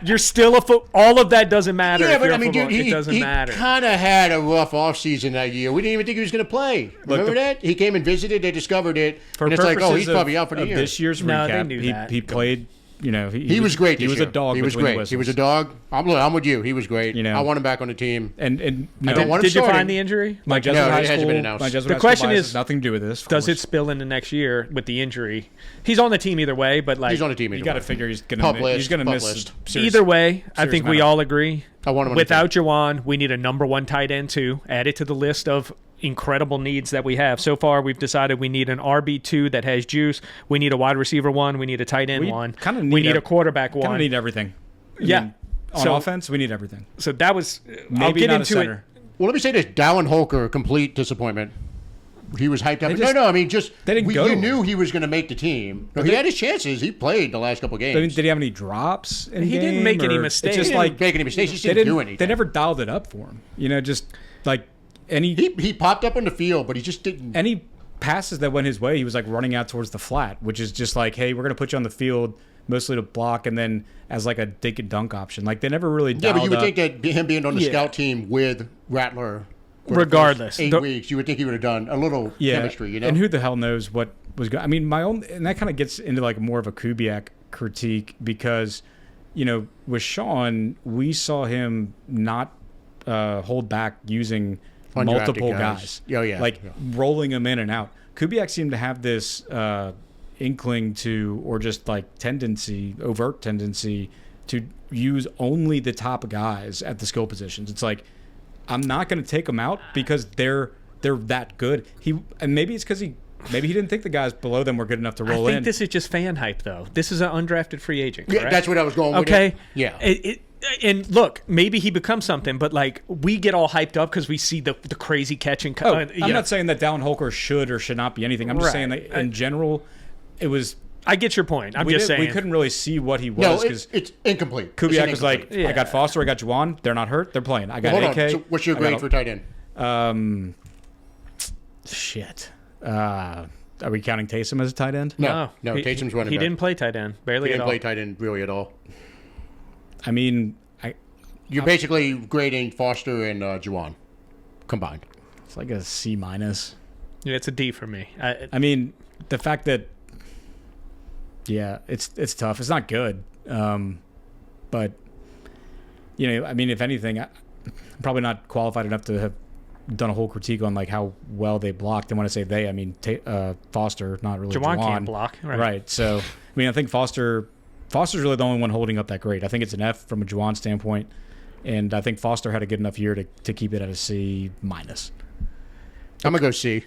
you're still a foot. All of that doesn't matter. Yeah, if but you're I a mean, football. dude, It doesn't he matter. kind of had a rough offseason that year. We didn't even think he was going to play. Remember that? He came and visited. They discovered it. For And it's like, oh, purposes he's probably out for the of year. This year's No, they recap, knew he, that. he played. You know, He was great He this was year. a dog. He was between the great. He was a whistles. dog. I'm with you. He was great. You know. I want him back on the team. And I don't want him Did you starting. find the injury? my Like, Jesuit No, it high hasn't school, been announced. my Jesuit The high school question bias is, has nothing to do with this. of does it course. spill into next year with the injury? He's on the team either way, but like He's on the team. You either got to way. figure he's Pup gonna list, he's gonna pup miss. list. serious- either way, I serious think we amount of- all agree. I want him on Without the team. Jawan, we need a number one tight end too. Add it to the list of incredible needs that we have. So far, we've decided we need an RB2 that has juice. We need a wide receiver one. We need a tight end We one. kinda We need need a- a quarterback Kind of one. need everything. I Yeah. mean, on So- offense, we need everything. So that was. I'll Maybe get not a into center. Well, let me say this: Dallin Holker, complete disappointment. He was hyped up. just- No, I mean, just they didn't go you to knew him. he was going to make the team. No, he they- had his chances. He played the last couple games. I mean, did he have any drops? In He didn't game, make any or- mistakes. It's He just didn't like make any mistakes. He just they didn't do anything. They never dialed it up for him. You know, just like any He popped up on the field, but he just didn't. any passes that went his way, he was like running out towards the flat, which is just like, hey, we're gonna put you on the field mostly to block, and then as like a dink and dunk option. Like they never really Yeah, dialed but you would up. think that him being on the Yeah. scout team with Rattler, for the Regardless. first 8 The- weeks, you would think he would have done a little chemistry. You know, And who the hell knows what was going? I mean, my own, and that kind of gets into like more of a Kubiak critique because, you know, with Sean, we saw him not hold back using Undrafted multiple guys. guys. Oh, yeah. Like Yeah. rolling them in and out. Kubiak seemed to have this inkling to, or just like tendency, overt tendency to use only the top guys at the skill positions. It's like, I'm not going to take them out because they're that good. And maybe it's because maybe he didn't think the guys below them were good enough to roll I think in. this is just fan hype, though. This is an undrafted free agent. yeah, Correct? that's what I was going with. Okay. it. Yeah. And look, maybe he becomes something, but like we get all hyped up because we see the crazy catch and. I'm not saying that Dallin Holker should or should not be anything. I'm just saying Right. that in general, it was. I get your point. I'm we just didn't- saying we couldn't really see what he No, was because it's incomplete. It's Kubiak an was like, incomplete. I got Foster, I got Juwan. They're not hurt. They're playing. I got Hold on. AK. So what's your I got grade for tight end? Shit. Are we counting Taysom as a tight end? No, Taysom's running He back. didn't play tight end, barely He at didn't all. play tight end really at all. I mean, You're basically grading Foster and Juwan combined. it's like a C minus. Yeah, it's a D for me. I mean, the fact that, yeah, it's tough. It's not good. But, you know, I mean, if anything, I'm probably not qualified enough to have done a whole critique on like how well they blocked. And when I say they, I mean Foster, not really Juwan Juwan. can't block, right. So, I mean, I think Foster's really the only one holding up that grade. I think it's an F from a Juwan standpoint. And I think Foster had a good enough year to keep it at a C minus. I'm going to go C.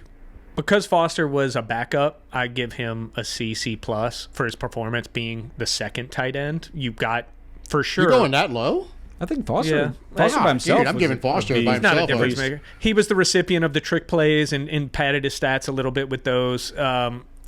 Because Foster was a backup, I give him a C plus for his performance being the second tight end. You got for sure. You're going that low? I think Foster, Yeah. Foster Wow, by himself. dude, I'm giving Foster by He's not a himself, difference at least. maker. He was the recipient of the trick plays and padded his stats a little bit with those.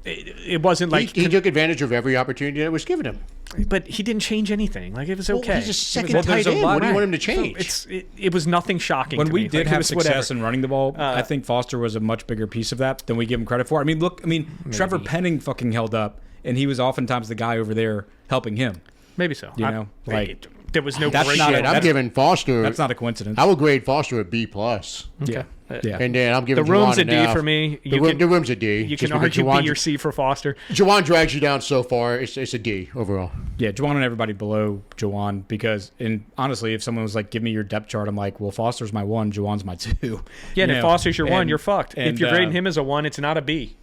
It wasn't like, He took advantage of every opportunity that was given him. but he didn't change anything. Like it was okay. Well, he's a second well, tight there's a end. lot- What do you want him to So change? it was nothing shocking. when to we me. did Like, it have was success whatever. in running the ball, I think Foster was a much bigger piece of that than we give him credit for. I mean, look, Trevor Penning fucking held up, and he was oftentimes the guy over there helping him. Maybe so. You know, like, there was no that's great. not Shit, I'm giving Foster. That's not a coincidence. I would grade Foster a B plus, Yeah, yeah. and then I'm giving The room's Juwan a D an F. for me. The room's a D. You just can because argue Juwan, B or C for Foster. Juwan drags you down so far. It's a D overall. Yeah, Juwan and everybody below Juwan because, and honestly, if someone was like, "Give me your depth chart," I'm like, "Well, Foster's my 1, Juwan's my 2." Yeah, and You if know, Foster's your 1, and- you're fucked. If and, you're grading him as a 1, it's not a B.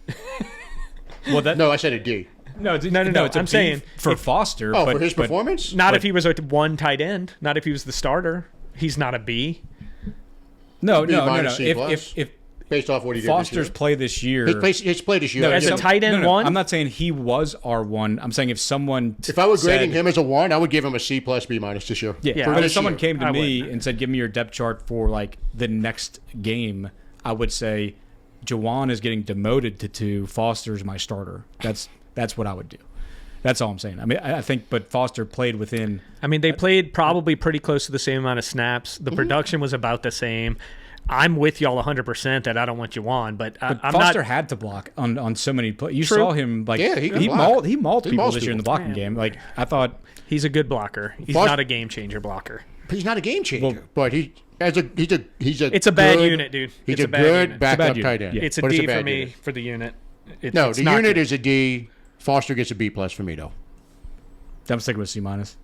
well, that No, I said a D. no, it's, No. It's a I'm B saying for if- Foster. Oh, but, for his but- performance? Not if he was a 1 tight end. Not if he was the starter. He's not a B. No, B no. minus, C If plus. if Based off what he did Foster's this play this year, year. His play this year. no, I As give a him- tight end no, 1, I'm not saying he was our 1. I'm saying if someone If I were grading said- him as a 1, I would give him a C plus B minus this year. Yeah, For but if this someone year. came to I me would. and said, "Give me your depth chart for like the next game," I would say, "Juwan is getting demoted to 2. Foster's my starter." That's what I would do. That's all I'm saying. I mean, I think, but Foster played within. I mean, they played probably pretty close to the same amount of snaps. The production was about the same. I'm with y'all 100% that I don't want you on, but I'm Foster not. had to block on so many plays. You True. saw him like Yeah, he can he block. mauled people mauls this year in the people. blocking game. Like I thought, He's a good blocker. He's Foster- not a game changer blocker. He's not a game changer, but he's a It's a bad good- unit, dude. He's It's a a bad good unit. backup unit. tight end. Yeah. It's a But D bad for me unit. for the unit. No, It's the not unit good. is a D. Foster gets a B plus for me though. I'm sticking with C minus.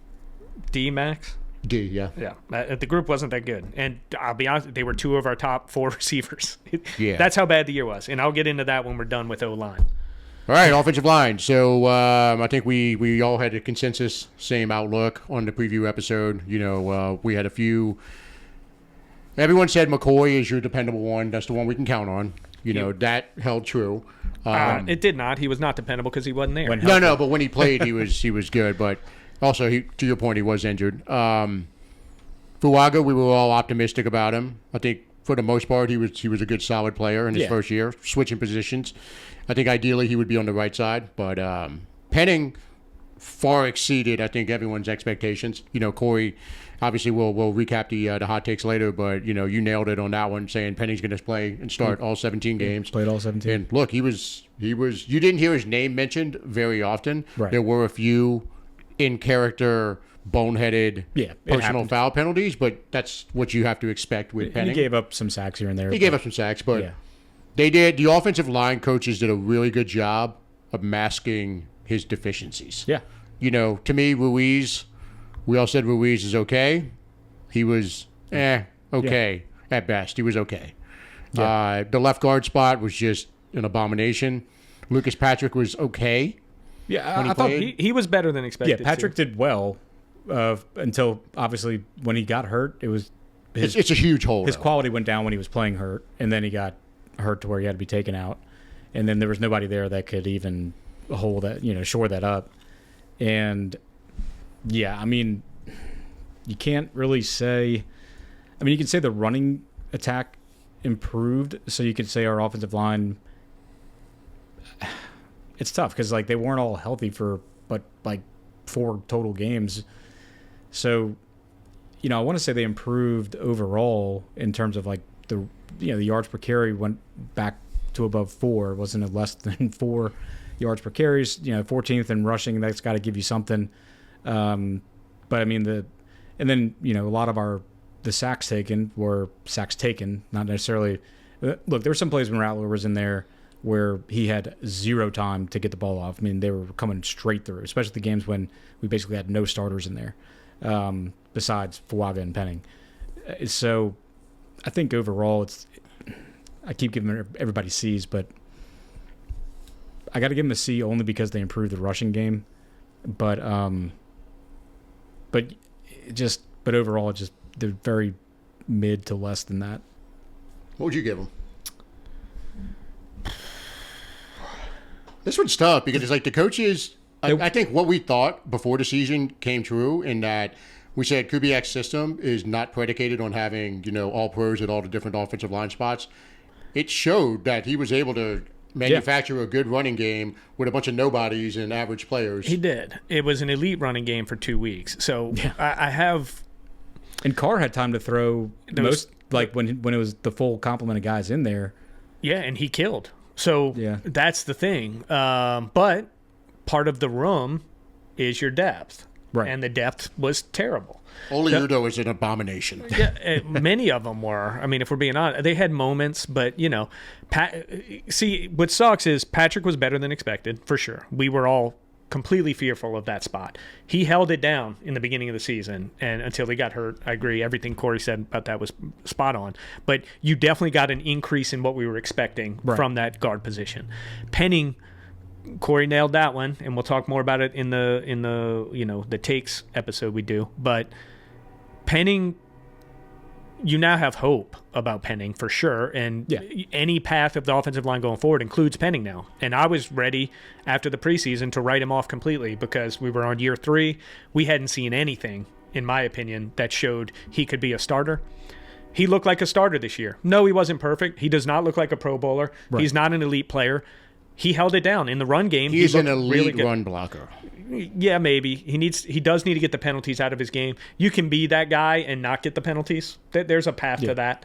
D max. D, yeah. Yeah, the group wasn't that good, and I'll be honest, they were 2 of our top 4 receivers. Yeah. That's how bad the year was, and I'll get into that when we're done with O-line. All right, offensive line. So I think we all had a consensus, same outlook on the preview episode. We had a few. Everyone said McCoy is your dependable one. That's the one we can count on. That held true. It did not. He was not dependable because he wasn't there. No, but when he played, he was good. But also, to your point, he was injured. Fuaga, we were all optimistic about him. I think for the most part, he was a good, solid player in his first year, switching positions. I think ideally he would be on the right side, but Penning far exceeded, I think, everyone's expectations. Corey, obviously, we'll recap the hot takes later, but you nailed it on that one, saying Penning's going to play and start all 17 games. Played all 17. And look, he was. You didn't hear his name mentioned very often. Right. There were a few in character, boneheaded, it personal happened. foul penalties, but that's what you have to expect with And Penning. he gave up some sacks here and there. He gave up some sacks, but Yeah. the offensive line coaches did a really good job of masking his deficiencies. Yeah. To me, Ruiz, we all said Ruiz is okay. He was okay at best. He was okay. Yeah. The left guard spot was just an abomination. Lucas Patrick was okay. Yeah, when he I thought played. He was better than expected. Patrick too. did well until obviously when he got hurt, it was It's a huge hole. his though. quality went down when he was playing hurt, and then he got hurt to where he had to be taken out, and then there was nobody there that could even hold that, shore that up. And yeah, I mean, you can't really say. I mean, you can say the running attack improved, so you could say our offensive line. It's tough because they weren't all healthy for but 4 total games, so I want to say they improved overall in terms of the yards per carry went back to above 4. It wasn't less than 4 yards per carries. 14th in rushing. That's got to give you something. But I mean and then a lot of the sacks taken were sacks taken, not necessarily. Look, there were some plays when Rattler was in there where he had 0 time to get the ball off. I mean, they were coming straight through, especially the games when we basically had no starters in there. Besides Fuaga and Penning. So I think overall I keep giving everybody C's, but I got to give them a C only because they improved the rushing game. But overall they're very mid to less than that. What would you give him? This one's tough because the coaches. I think what we thought before the season came true in that we said Kubiak's system is not predicated on having all pros at all the different offensive line spots. It showed that he was able to manufacture a good running game with a bunch of nobodies and average players. He did. It was an elite running game for 2 weeks. So I have. And Carr had time to throw when it was the full complement of guys in there. Yeah, and he killed. So that's the thing. But part of the room is your depth. Right. And the depth was terrible. Only Udo is an abomination. Yeah, many of them were. I mean, if we're being honest, they had moments, but see, what sucks is Patrick was better than expected for sure. We were all completely fearful of that spot. He held it down in the beginning of the season, and until he got hurt. I agree. Everything Corey said about that was spot on. But you definitely got an increase in what we were expecting from that guard position. Penning. Corey nailed that one, and we'll talk more about it in the the takes episode we do. But Penning, you now have hope about Penning for sure, and any path of the offensive line going forward includes Penning now. And I was ready after the preseason to write him off completely because we were on year 3. We hadn't seen anything, in my opinion, that showed he could be a starter. He looked like a starter this year. No, he wasn't perfect. He does not look like a Pro Bowler. Right. He's not an elite player. he held it down in the run game. He's an looked elite really good. run blocker. Yeah, maybe he does need to get the penalties out of his game. You can be that guy and not get the penalties. There's a path to that.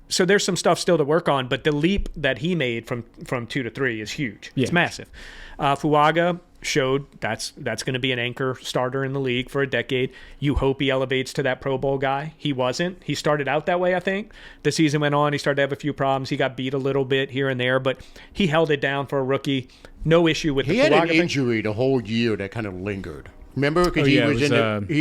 So there's some stuff still to work on, but the leap that he made from 2 to 3 is huge. Yeah. It's massive. Fuaga showed that's going to be an anchor starter in the league for a decade. You hope he elevates to that Pro Bowl guy. He wasn't. He started out that way, I think. The season went on. He started to have a few problems. He got beat a little bit here and there, but he held it down for a rookie. No issue with the He had Fuaga an thing. injury the whole year that kind of lingered. Remember, because he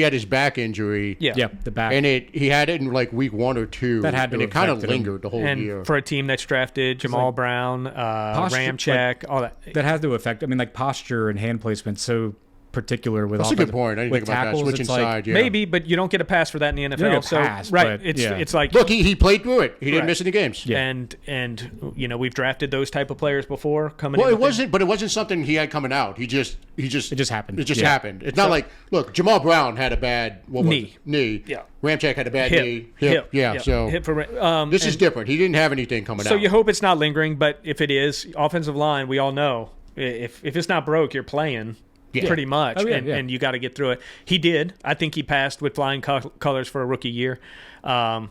had his back injury. Yeah. the back. And he had it in like week 1 or 2. That had to and have it kind of affected him. lingered the whole And year. for a team that's drafted Jamal Brown, Ramczyk, all that. that has to affect. I mean, like posture and hand placement so particular with. That's a good point. I didn't think about that. Switching side, yeah. Maybe, but you don't get a pass for that in the NFL. You don't get a so pass, right, but, it's like Look, he played through it. He didn't Right. miss any games. Yeah. and you know we've drafted those type of players before coming. Well, in it wasn't, but it wasn't something he had coming out. It just happened. It just Yeah. happened. It's not like, look, Jamal Brown had a bad Knee. Knee. Yeah. Ramczyk had a bad hip, knee. hip, Yeah. So hip for this is different. He didn't have anything coming So out. you hope it's not lingering, but if it is, offensive line, we all know if it's not broke, you're playing. Yeah. Pretty much, Oh, yeah, and, yeah. and you got to get through it. He did. I think he passed with flying colors for a rookie year. You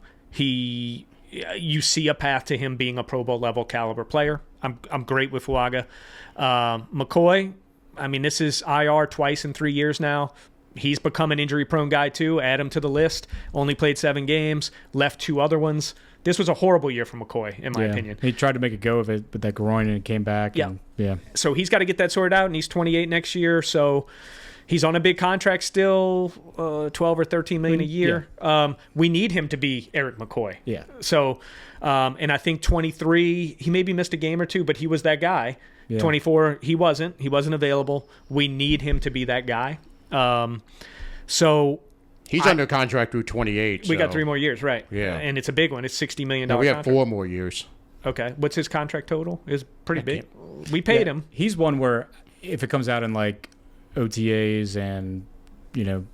see a path to him being a Pro Bowl level caliber player. I'm great with Fuaga. McCoy, I mean, this is IR twice in 3 years now. He's become an injury prone guy too. Add him to the list. Only played 7 games, left 2 other ones. This was a horrible year for McCoy, in my opinion. He tried to make a go of it with that groin and it came back. Yeah. And, yeah. So he's got to get that sorted out, and he's 28 next year. So he's on a big contract still, 12 or 13 million a year. We need him to be Eric McCoy. Yeah. So, and I think 23, he maybe missed a game or 2, but he was that guy. Yeah. 24, he wasn't available. We need him to be that guy. So He's under contract through 28. we got so- 3 more years, right? Yeah. And it's a big one. It's $60 million. No, we have contract. 4 more years. Okay. What's his contract total? It's pretty big. We paid him. He's one where if it comes out in like OTAs and,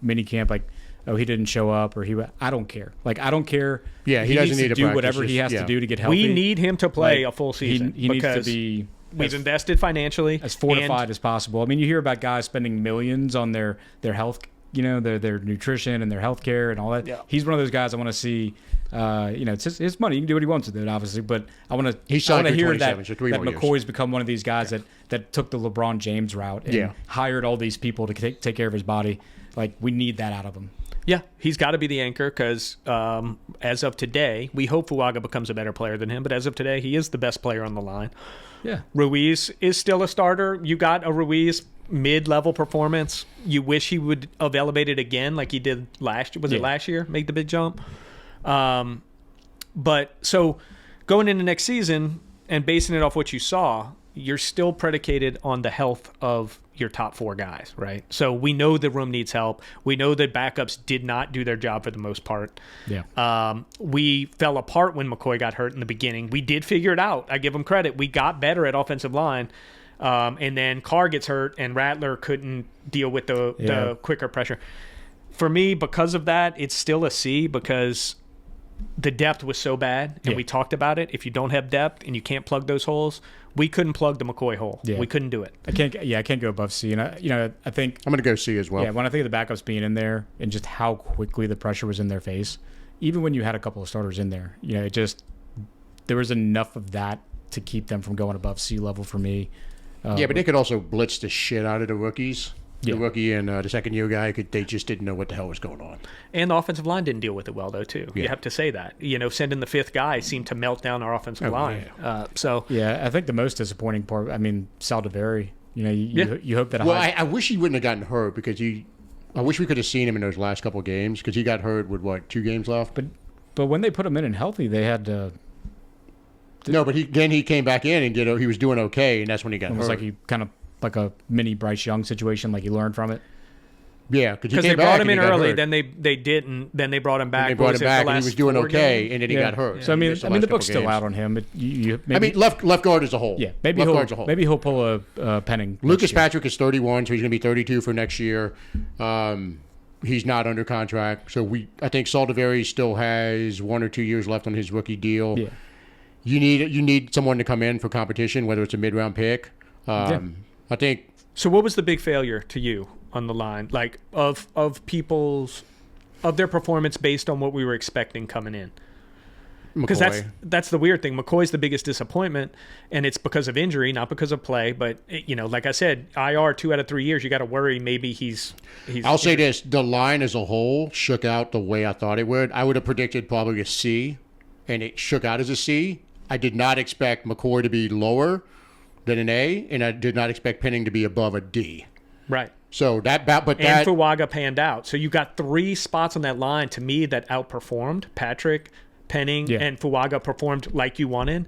mini camp, like, oh, he didn't show up or I don't care. Like, I don't care. Yeah, he doesn't needs need to to do practice, whatever he has yeah. to do to get healthy. We need him to play Like, a full season. He needs to because be we've invested financially. as fortified as possible. I mean, you hear about guys spending millions on their health, their nutrition and their health care and all that. Yeah. He's one of those guys I want to see. It's his money. He can do what he wants with it, obviously. But I want to. He's signed through hear 27, that so 3 that more years. McCoy's become one of these guys that took the LeBron James route and hired all these people to take care of his body. Like, we need that out of him. Yeah, he's got to be the anchor because as of today, we hope Fuaga becomes a better player than him. But as of today, he is the best player on the line. Yeah. Ruiz is still a starter. You got a Ruiz mid-level performance. You wish he would have elevated again like he did last year. Was it last year? Make the big jump. But so going into next season and basing it off what you saw, you're still predicated on the health of your top 4 guys, right? So we know the room needs help. We know that backups did not do their job for the most part. Yeah. We fell apart when McCoy got hurt in the beginning. We did figure it out. I give him credit. We got better at offensive line. And then Carr gets hurt and Rattler couldn't deal with the quicker pressure. For me, because of that, it's still a C because the depth was so bad, and we talked about it. If you don't have depth and you can't plug those holes, we couldn't plug the McCoy hole. Yeah. We couldn't do it. I can't go above C. And I think I'm going to go C as well. Yeah, when I think of the backups being in there and just how quickly the pressure was in their face, even when you had a couple of starters in there, there was enough of that to keep them from going above C level for me. Yeah, but they could also blitz the shit out of the rookies. The Yeah. rookie and the second-year guy, they just didn't know what the hell was going on. And the offensive line didn't deal with it well, though, too. You Yeah. have to say that. Sending the 5th guy seemed to melt down our offensive line. Yeah, I think the most disappointing part, Saldiveri, you hope that Well, I wish he wouldn't have gotten hurt because I wish we could have seen him in those last couple of games because he got hurt with, 2 games left? But when they put him in and healthy, they had to. No, but he came back in and he was doing okay, and that's when he got It hurt. was like he kind of like a mini Bryce Young situation, like he learned from it. Yeah, because they brought him in early, then they didn't, then they brought him back. And they brought him back, the and he last was doing 4 okay, games? and then he got hurt. So He missed the last book's couple still games. out on him. But left guard as a whole. Yeah, maybe he'll pull a Penning. Lucas Patrick is 31, so he's going to be 32 for next year. He's not under contract, so I think Saldiveri still has 1 or 2 years left on his rookie deal. Yeah. you need someone to come in for competition, whether it's a mid-round pick. I think. So what was the big failure to you on the line, like of their performance based on what we were expecting coming in? Because that's the weird thing. McCoy's the biggest disappointment, and it's because of injury, not because of play. But like I said, IR 2 out of 3 years, you got to worry maybe he's. I'll say this: the line as a whole shook out the way I thought it would. I would have predicted probably a C, and it shook out as a C. I did not expect McCoy to be lower than an A, and I did not expect Penning to be above a D. Right. So and Fuaga panned out. So you got 3 spots on that line to me that outperformed Patrick. Penning and Fuaga performed like you wanted,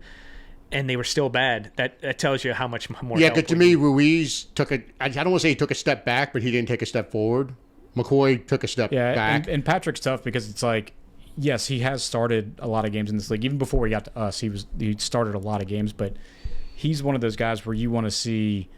and they were still bad. That tells you how much more. Yeah, because to me, Ruiz took I don't want to say he took a step back, but he didn't take a step forward. McCoy took a step back. And Patrick's tough because it's like, yes, he has started a lot of games in this league. Even before he got to us, he started a lot of games, but he's one of those guys where you want to see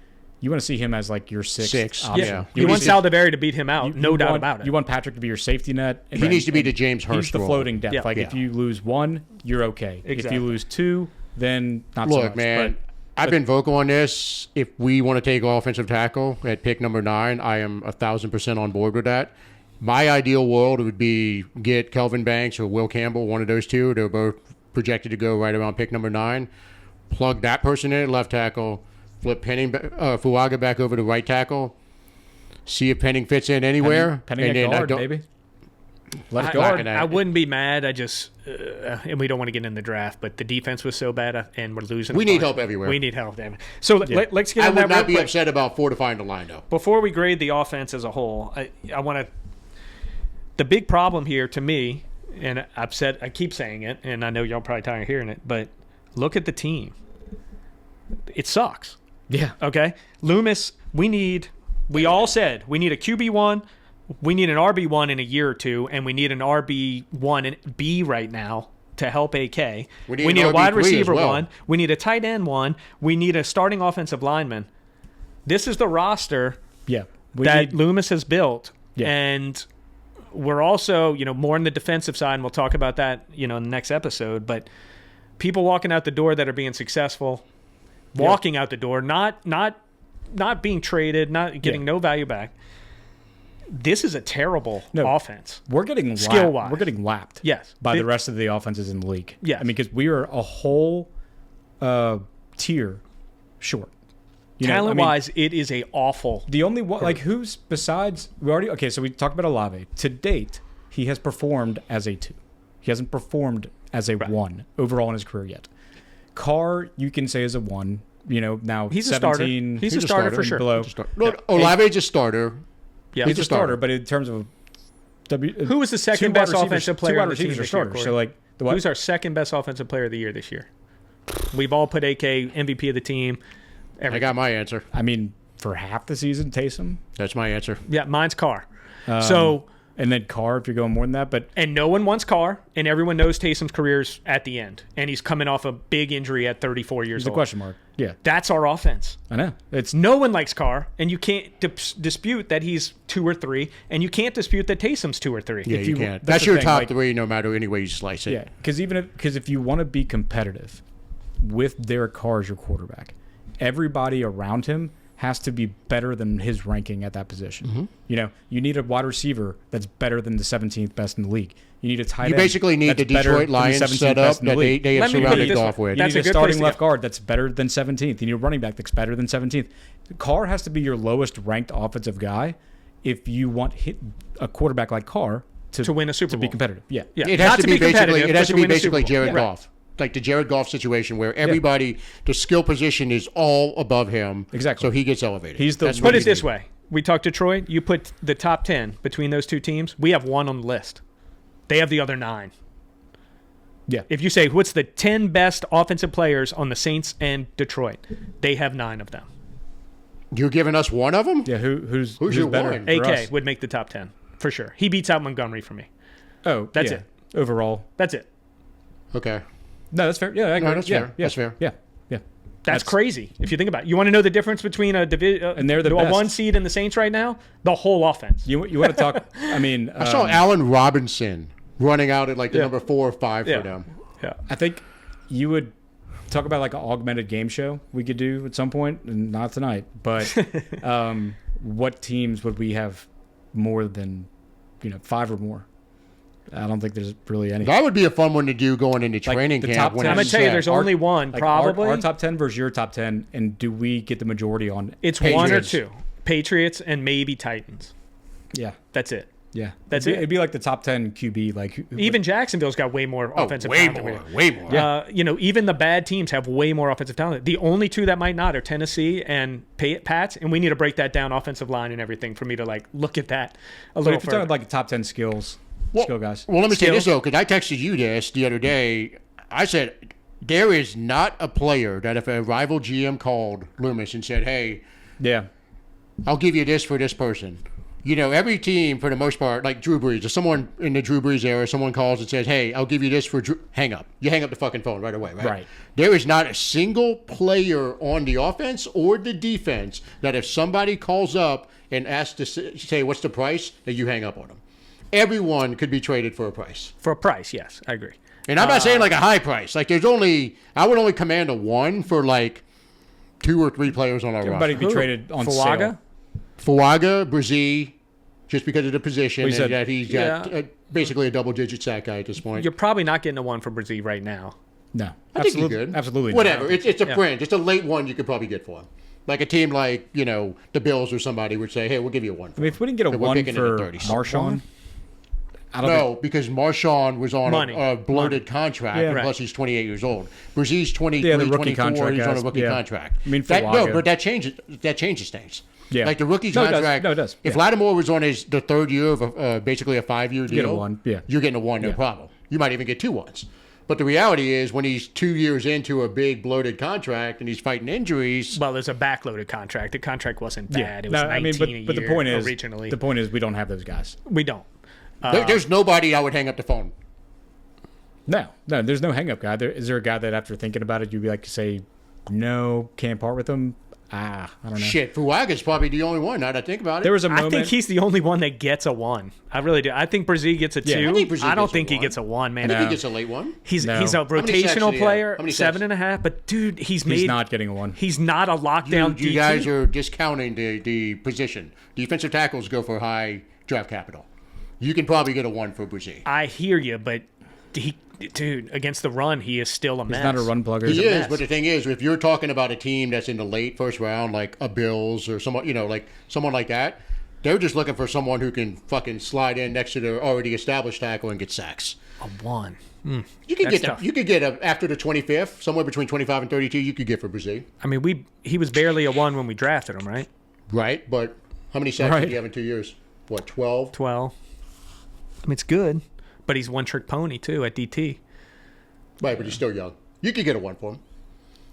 him as like your sixth option. Yeah. You want Saldivari to beat him out, no doubt about it. You want Patrick to be your safety net. He needs to be the James Hurst He's the role. floating depth. If you lose 1, you're okay. Exactly. If you lose 2, then not so much. Look, man, I've been vocal on this. If we want to take offensive tackle at pick number 9, I am 1,000% on board with that. My ideal world would be get Kelvin Banks or Will Campbell, one of those two. They're both projected to go right around pick number 9. Plug that person in at left tackle. Flip Fuaga back over to right tackle. See if Penning fits in anywhere. Penning at guard, maybe. Left guard. I wouldn't be mad. I just and we don't want to get in the draft, but the defense was so bad, and we're losing. We need help everywhere. We need help, damn it. So let's get. I on that would not real be quick. upset about fortifying the line, though. Before we grade the offense as a whole, I want to. The big problem here to me, and I keep saying it, and I know y'all probably tired of hearing it, but look at the team. It sucks. Yeah. Okay. Loomis, we all said we need a QB1, we need an RB1 in a year or two, and we need an RB1 and B right now to help AK. We need a wide receiver 1. We need a tight end 1. We need a starting offensive lineman. This is the roster that Loomis has built. Yeah. And we're also, more on the defensive side, and we'll talk about that, in the next episode. But people walking out the door that are being successful, walking out the door, not being traded, not getting no value back. This is a terrible offense. We're getting skill-wise. We're getting lapped. Yes. By the rest of the offenses in the league. Yeah. I mean, because we are a whole tier short. Talent-wise, it is a awful. The only one, who's besides so we talked about Olave. To date, he has performed as a 2. He hasn't performed as a 1 overall in his career yet. Carr, you can say is a 1. Now he's 17, a starter. He's a starter for sure. Below. Olave's a starter. Yeah, he's a starter. But in terms of who was the second best offensive player on the team this year? So who's our second best offensive player of the year this year? We've all put AK MVP of the team. I got my answer. I mean, for half the season, Taysom. That's my answer. Yeah, mine's Carr. And then Carr, if you're going more than that. And no one wants Carr, and everyone knows Taysom's career's at the end. And he's coming off a big injury at 34 years old. He's a question mark. Yeah. That's our offense. I know. No one likes Carr, and you can't dispute that he's 2 or 3, and you can't dispute that Taysom's 2 or 3. Yeah, you can't. That's your top 3 no matter any way you slice it. Yeah, because if you want to be competitive with Derek Carr as your quarterback, everybody around him has to be better than his ranking at that position. Mm-hmm. You need a wide receiver that's better than the 17th best in the league. You need a tight end. You basically need the Detroit Lions set up that they have surrounded Goff with. You need a starting left guard that's better than 17th. You need a running back that's better than 17th. Carr has to be your lowest ranked offensive guy if you want a quarterback like Carr to win a Super Bowl. To be competitive. Yeah. It has to be basically Jared Goff. Like the Jared Goff situation where everybody, the skill position is all above him. Exactly. So he gets elevated. Put it this way. We talked to Troy. You put the top 10 between those two teams. We have 1 on the list. They have the other 9. Yeah. If you say, what's the 10 best offensive players on the Saints and Detroit? They have 9 of them. You're giving us 1 of them? Yeah. Who's your better? One? AK would make the top 10 for sure. He beats out Montgomery for me. Oh, that's it. Overall. That's it. Okay. No, that's fair. Yeah, I agree. No, that's fair. That's fair. Yeah. That's crazy if you think about it. You want to know the difference between a they're the best. 1 seed and the Saints right now? The whole offense. You want to talk? I mean, I saw Allen Robinson running out at the number 4 or 5 for them. Yeah. I think you would talk about like an augmented game show we could do at some point, and not tonight, but what teams would we have more than 5 or more? I don't think there's really any. That would be a fun one to do going into training the camp. top when 10. I'm gonna it's tell you, set. there's only one Like probably. our top 10 versus your top 10, and do we get the majority on? It's one or Patriots. two. Patriots and maybe Titans. Yeah, That's it. yeah. That's it'd be, it. It'd be like the top 10 QB. Like Even Jacksonville's got way more offensive way talent than we more, do. way more. Yeah. Even the bad teams have way more offensive talent. The only two that might not are Tennessee and Pats, and we need to break that down, offensive line and everything, for me to like look at that a But little if you're further. talking like top 10 skill guys. Well, let me say Skills. this though, because I texted you this the other day. I said there is not a player that if a rival GM called Loomis and said, "Hey, Yeah, I'll give you this for this person." Every team for the most part, like Drew Brees, if someone in the Drew Brees era, someone calls and says, "Hey, I'll give you this for Drew," hang up. You hang up the fucking phone right away, right? Right. There is not a single player on the offense or the defense that if somebody calls up and asks to say what's the price, that you hang up on them. Everyone could be traded for a price. For a price, yes, I agree. And I'm not saying like a high price. Like I would only command a 1 for like 2 or 3 players on our everybody roster. be traded on Fuaga? sale. Fuaga, Brzee, just because of the position We said- and that he's got Yeah. basically a double-digit sack guy at this point. You're probably not getting a one for Brzee right now. No, I think you could. Absolutely, not. Whatever. It's a Yeah. fringe. It's a late one you could probably get for him. Like a team like the Bills or somebody would say, "Hey, we'll give you a 1." I mean, if we didn't get a But we're 1 picking in the for 30s. Marshawn, I don't No, because Marshawn was on Money. a bloated contract, Yeah. and Right. plus he's 28 years old. Breeze's 23, Yeah, the rookie 24, contract he's on a guys, rookie yeah. contract. I mean, No, Fuaga. but that changes things. Yeah. Like the rookie No, it does. contract. No, it does. If Yeah. Lattimore was on the third year of basically a 5-year deal, get a 1, yeah. you're getting a 1, no Yeah. problem. You might even get 2 1s. But the reality is, when he's 2 years into a big bloated contract and he's fighting injuries, Well, there's a backloaded contract. The contract wasn't bad. It was No, 19 a year but the point is, originally. we don't have those guys. We don't. there's nobody I would hang up the phone. No, there's no hang up guy. Is there a guy that after thinking about it, you'd be like, say, no, can't part with him? I don't know. Shit, Fuaga's probably the only one. Now that I think about it, There was a I moment. think he's the only one that gets a one. I really do. I think Brzee gets a 2. I think Brzee I don't gets a think he 1. gets a 1, man. I think No. he gets a late one. He's No. a many sacks rotational did he have? player, How many sacks? 7.5. But dude, he's he's not getting a 1. He's not a lockdown You DT. guys are discounting the position. Defensive tackles go for high draft capital. You can probably get a 1 for Brzee. I hear you, but dude, against the run, he is still a mess. He's not a run plugger. He is, mess. but the thing is, if you're talking about a team that's in the late first round, like a Bills or someone, like someone like that, they're just looking for someone who can fucking slide in next to their already established tackle and get sacks. A 1. You could That's get tough. you could get after the 25th, somewhere between 25 and 32. You could get for Brzee, I mean, he was barely a 1 when we drafted him, right? right? But how many sacks Right. did he have in 2 years? What, 12? 12. I mean, it's good, but he's one trick pony too at DT. Right, but he's still young. You could get a 1 for him.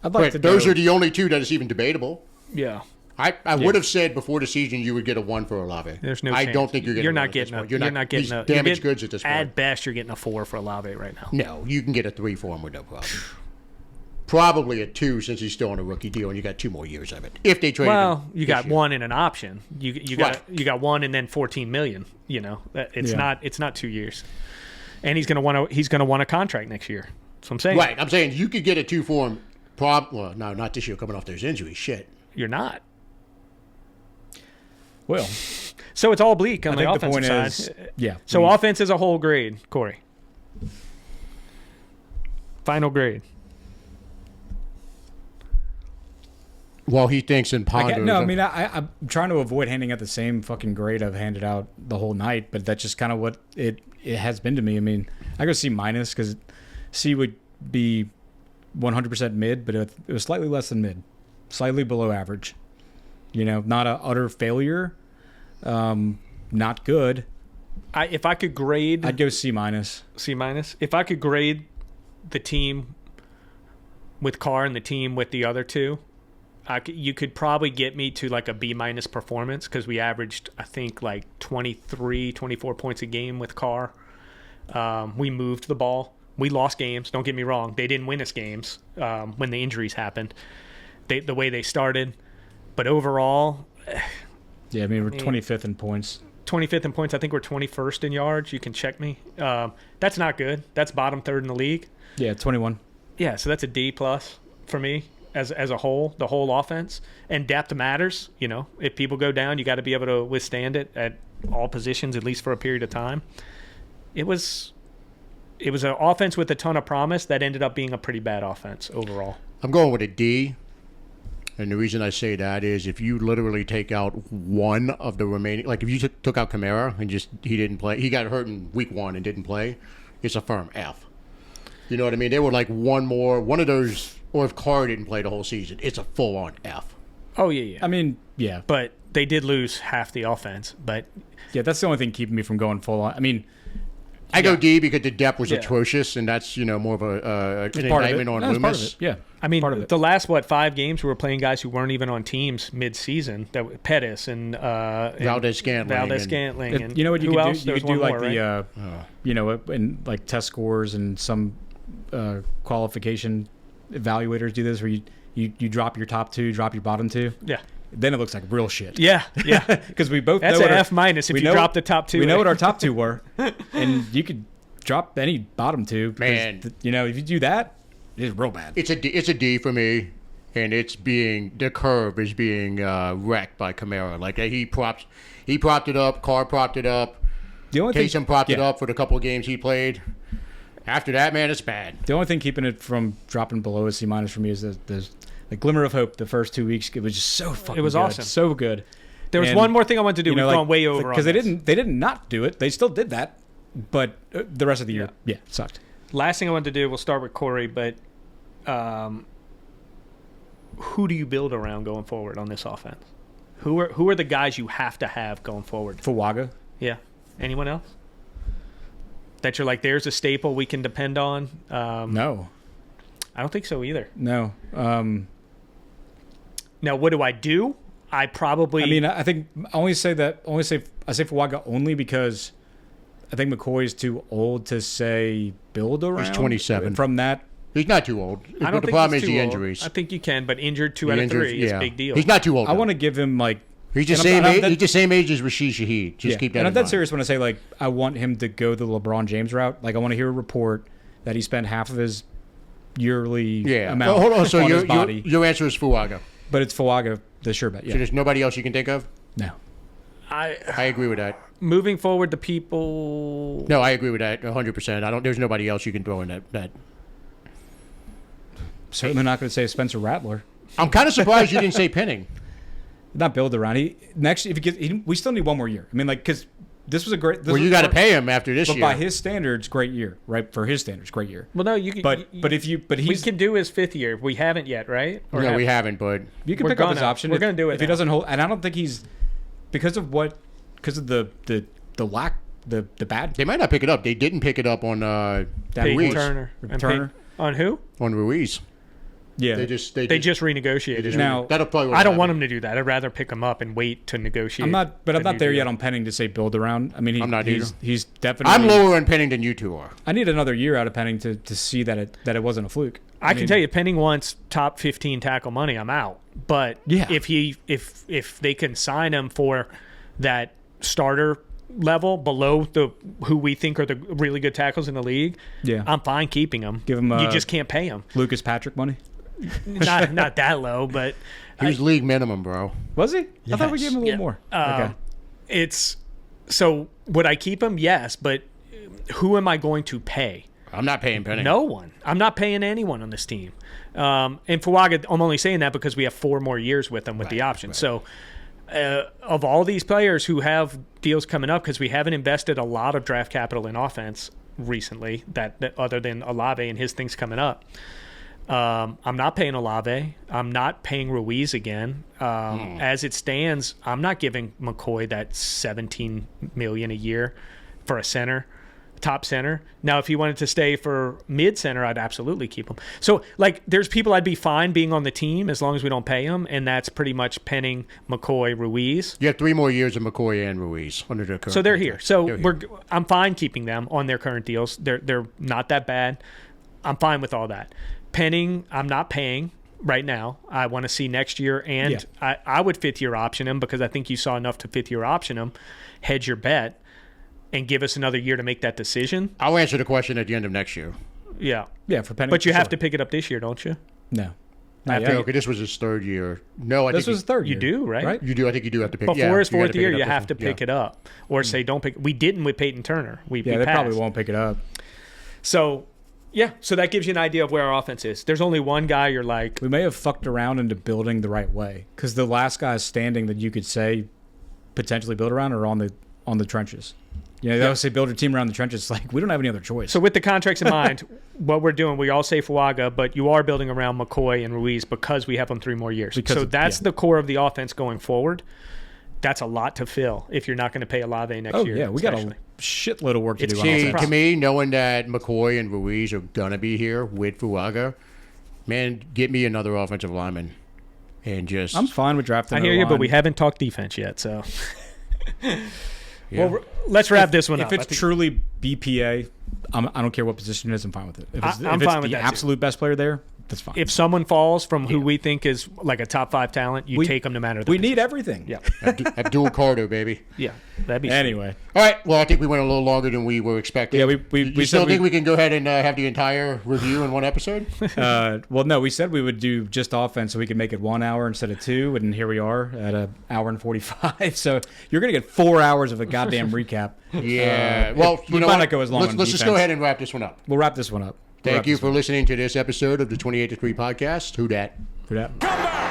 I'd like But to those go- are the only 2 that is even debatable. Yeah. I would have said before the season you would get a 1 for Olave. There's no I chance. don't think you're getting. You're one not at this getting a. point. You're not getting he's a. damaged goods at this point. At best, you're getting a 4 for Olave right now. No, you can get a 3 for him with no problem. Probably a 2 since he's still on a rookie deal, and you got 2 more years of it. If they trade Well, him you this got year. 1 in an option. You got Right. you got 1 and then 14 million. It's Yeah. not 2 years, and he's gonna want a contract next year. That's what I'm saying. Right, I'm saying you could get a 2 for him. Well, no, not this year coming off those injuries. Shit. You're not. Well, So it's all bleak on I the think the offensive point side. is, yeah. So we- offense is a whole grade, Corey. Final grade. Well, he thinks and ponders. No, I mean, I'm trying to avoid handing out the same fucking grade I've handed out the whole night, but that's just kind of what it has been to me. I mean, I go C minus because C would be 100% mid, but it was slightly less than mid, slightly below average. Not a utter failure, not good. If I could grade I'd go C minus. C minus. If I could grade the team with Carr and the team with the other two, you could probably get me to like a B minus performance because we averaged, I think, like 23, 24 points a game with Carr. We moved the ball. We lost games. Don't get me wrong. They didn't win us games when the injuries happened. The way they started. But overall, Yeah, I mean, we're 25th in points. 25th in points. I think we're 21st in yards. You can check me. That's not good. That's bottom third in the league. Yeah, 21. Yeah, so that's a D plus. for me as a whole, the whole offense. And depth matters. You know, if people go down, you got to be able to withstand it at all positions, at least for a period of time. It was an offense with a ton of promise that ended up being a pretty bad offense overall. I'm going with a D. And the reason I say that is if you literally take out one of the remaining, like if you took out Kamara and he didn't play, he got hurt in week 1 and didn't play, it's a firm F. You know what I mean? They were like one of those, or if Carr didn't play the whole season, it's a full-on F. Oh, yeah. I mean, yeah. But they did lose half the offense. But Yeah, that's the only thing keeping me from going full on. I mean, I go D because the depth was Yeah. atrocious, and that's, more of an part of it. indictment on No, it's part of Loomis. it. Yeah. I mean, part of it. the last 5 games we were playing guys who weren't even on teams mid-season. That Pettis and Valdez-Scantling. and You know what you who could else? do? You There could was do one like more, right? in like test scores and some qualification evaluators do this, where you drop your top 2, drop your bottom 2. Yeah. Then it looks like real shit. Yeah. Because we both That's know an what F minus if we you know- drop the top 2. We know what our top 2 were, and you could drop any bottom 2. because Man. if you do that, it's real bad. It's a D for me, and the curve is being wrecked by Kamara. Like he propped it up, Carr propped it up, The only Taysom propped it up for the couple of games he played. After that, man, it's bad. The only thing keeping it from dropping below a C minus for me is that there's the glimmer of hope. The first 2 weeks, it was just so fucking. It was good. awesome. So good. There was And, one more thing I wanted to do. We've gone way over because on they this. didn't not do it. They still did that, but the rest of the year, it sucked. Last thing I wanted to do, we'll start with Corey, but who do you build around going forward on this offense? Who are the guys you have to have going forward? Fuaga. Yeah. Anyone else? That you're like, there's a staple we can depend on? No, I don't think so either. no. Now, what do I do? I probably... I mean, I think I say Fuaga only because I think McCoy's too old to say build around. 27. From that. He's not too old. I don't the think problem he's is too the old. injuries. I think you can, but injured 2 out The of 3 injuries, is a big deal. He's not too old. I though. want to give him like. He's the and same I'm age. that- He's the same age as Rashid Shaheed. Just keep that and in I'm that mind. serious when I say like I want him to go the LeBron James route. Like I want to hear a report that he spent half of his yearly amount Well, hold on. So on his your body. your answer is Fuaga. But it's Fuaga, the sure bet. So Yeah. there's nobody else you can think of? No. I agree with that. Moving forward, the people... No, I agree with that 100%. There's nobody else you can throw in that. Certainly not going to say Spencer Rattler. I'm kind of surprised you didn't say Penning. Not build around. We still need one more year. I mean, like, because this was a great. Well, you got to pay him after this But year. by his standards, great year, right? For his standards, great year. Well, no, you can... But we he's can do his 5th year. We haven't yet, right? Or No, have we haven't, but you can we're pick up his gonna- option. we're gonna do it if he now. doesn't hold. And I don't think he's because of the lack the bad they might not pick it up. They didn't pick it up on Peyton Ruiz. Turner. And Turner. On who? On Ruiz. Yeah. They just renegotiated. Now- that'll probably. I don't want him to do that. I'd rather pick him up and wait to negotiate. I'm not there deal. yet on Penning to say build around. I mean, I'm not either. he's definitely. I'm lower on Penning than you two are. I need another year out of Penning to see that it wasn't a fluke. I can tell you, Penning wants top 15 tackle money. I'm out. But Yeah. if they can sign him for that starter level below who we think are the really good tackles in the league, Yeah. I'm fine keeping him. Give him, you just can't pay him. Lucas Patrick money. Not that low, but He was league minimum, bro. Was he? I thought we Yes. gave him a little more. Okay. it's so. Would I keep him? Yes, but who am I going to pay? I'm not paying Penning. No one. I'm not paying anyone on this team. And Fuaga, I'm only saying that because we have 4 more years with him with the option. So of all these players who have deals coming up, because we haven't invested a lot of draft capital in offense recently, that other than Olave and his things coming up, I'm not paying Olave. I'm not paying Ruiz again. As it stands, I'm not giving McCoy that $17 million a year for a center. Top center. Now, if he wanted to stay for mid center, I'd absolutely keep him. So, like, there's people I'd be fine being on the team as long as we don't pay them, and that's pretty much Penning, McCoy, Ruiz. You have 3 more years of McCoy and Ruiz under their current. So they're here. contract. So They're here. I'm fine keeping them on their current deals. They're not that bad. I'm fine with all that. Penning, I'm not paying right now. I want to see next year, and I would 5th-year option him because I think you saw enough to 5th-year option him, hedge your bet, and give us another year to make that decision. I'll answer the question at the end of next year. Yeah. Yeah, for Penning. But you for have sure. to pick it up this year, don't you? No. Not After yet. Okay, this was his third year. No, I This think was his third You year. do, right? you do. I think you do have to pick. Before his you gotta fourth pick year, it up you this have one. to pick it up, or say don't pick. We didn't with Peyton Turner. We Yeah, they passed. probably won't pick it up. So, yeah. So that gives you an idea of where our offense is. There's only one guy you're like, We may have fucked around into building the right way because the last guys standing that you could say potentially build around are on the trenches. You know, they always say build your team around the trenches. Like, we don't have any other choice. so with the contracts in mind, what we're doing, we all say Fuaga, but you are building around McCoy and Ruiz because we have them 3 more years. Because so of- that's yeah. the core of the offense going forward. That's a lot to fill if you're not going to pay Olave next oh, year. yeah, we got a especially. shitload of work to It's do on See, offense. to me, knowing that McCoy and Ruiz are gonna be here with Fuaga, man, get me another offensive lineman, and just I'm fine with drafting I hear another you, but line. we haven't talked defense yet. So, yeah. well, let's wrap this one If up. it's truly BPA, I don't care what position it is. I'm fine with it. If it's, I'm if it's fine with the that, too. absolute best player there, that's fine. If someone falls from who we think is like a top 5 talent, you We- take them no matter the we position. need everything. Yeah. Abdul Carter, baby. Yeah. That'd be Anyway, All right. Well, I think we went a little longer than we were expecting. Yeah, we You said still think we- we can go ahead and have the entire review in one episode? well, no, we said we would do just offense so we could make it 1 hour instead of 2, and here we are at an hour and 45. So you're gonna get 4 hours of a goddamn recap. Yeah. Well, we you know might what? not go as long Let's on just go defense. ahead and wrap this one up. We'll wrap this one up. Thank you for listening to this episode of the 28 to 3 podcast. Who dat? For that. Come back.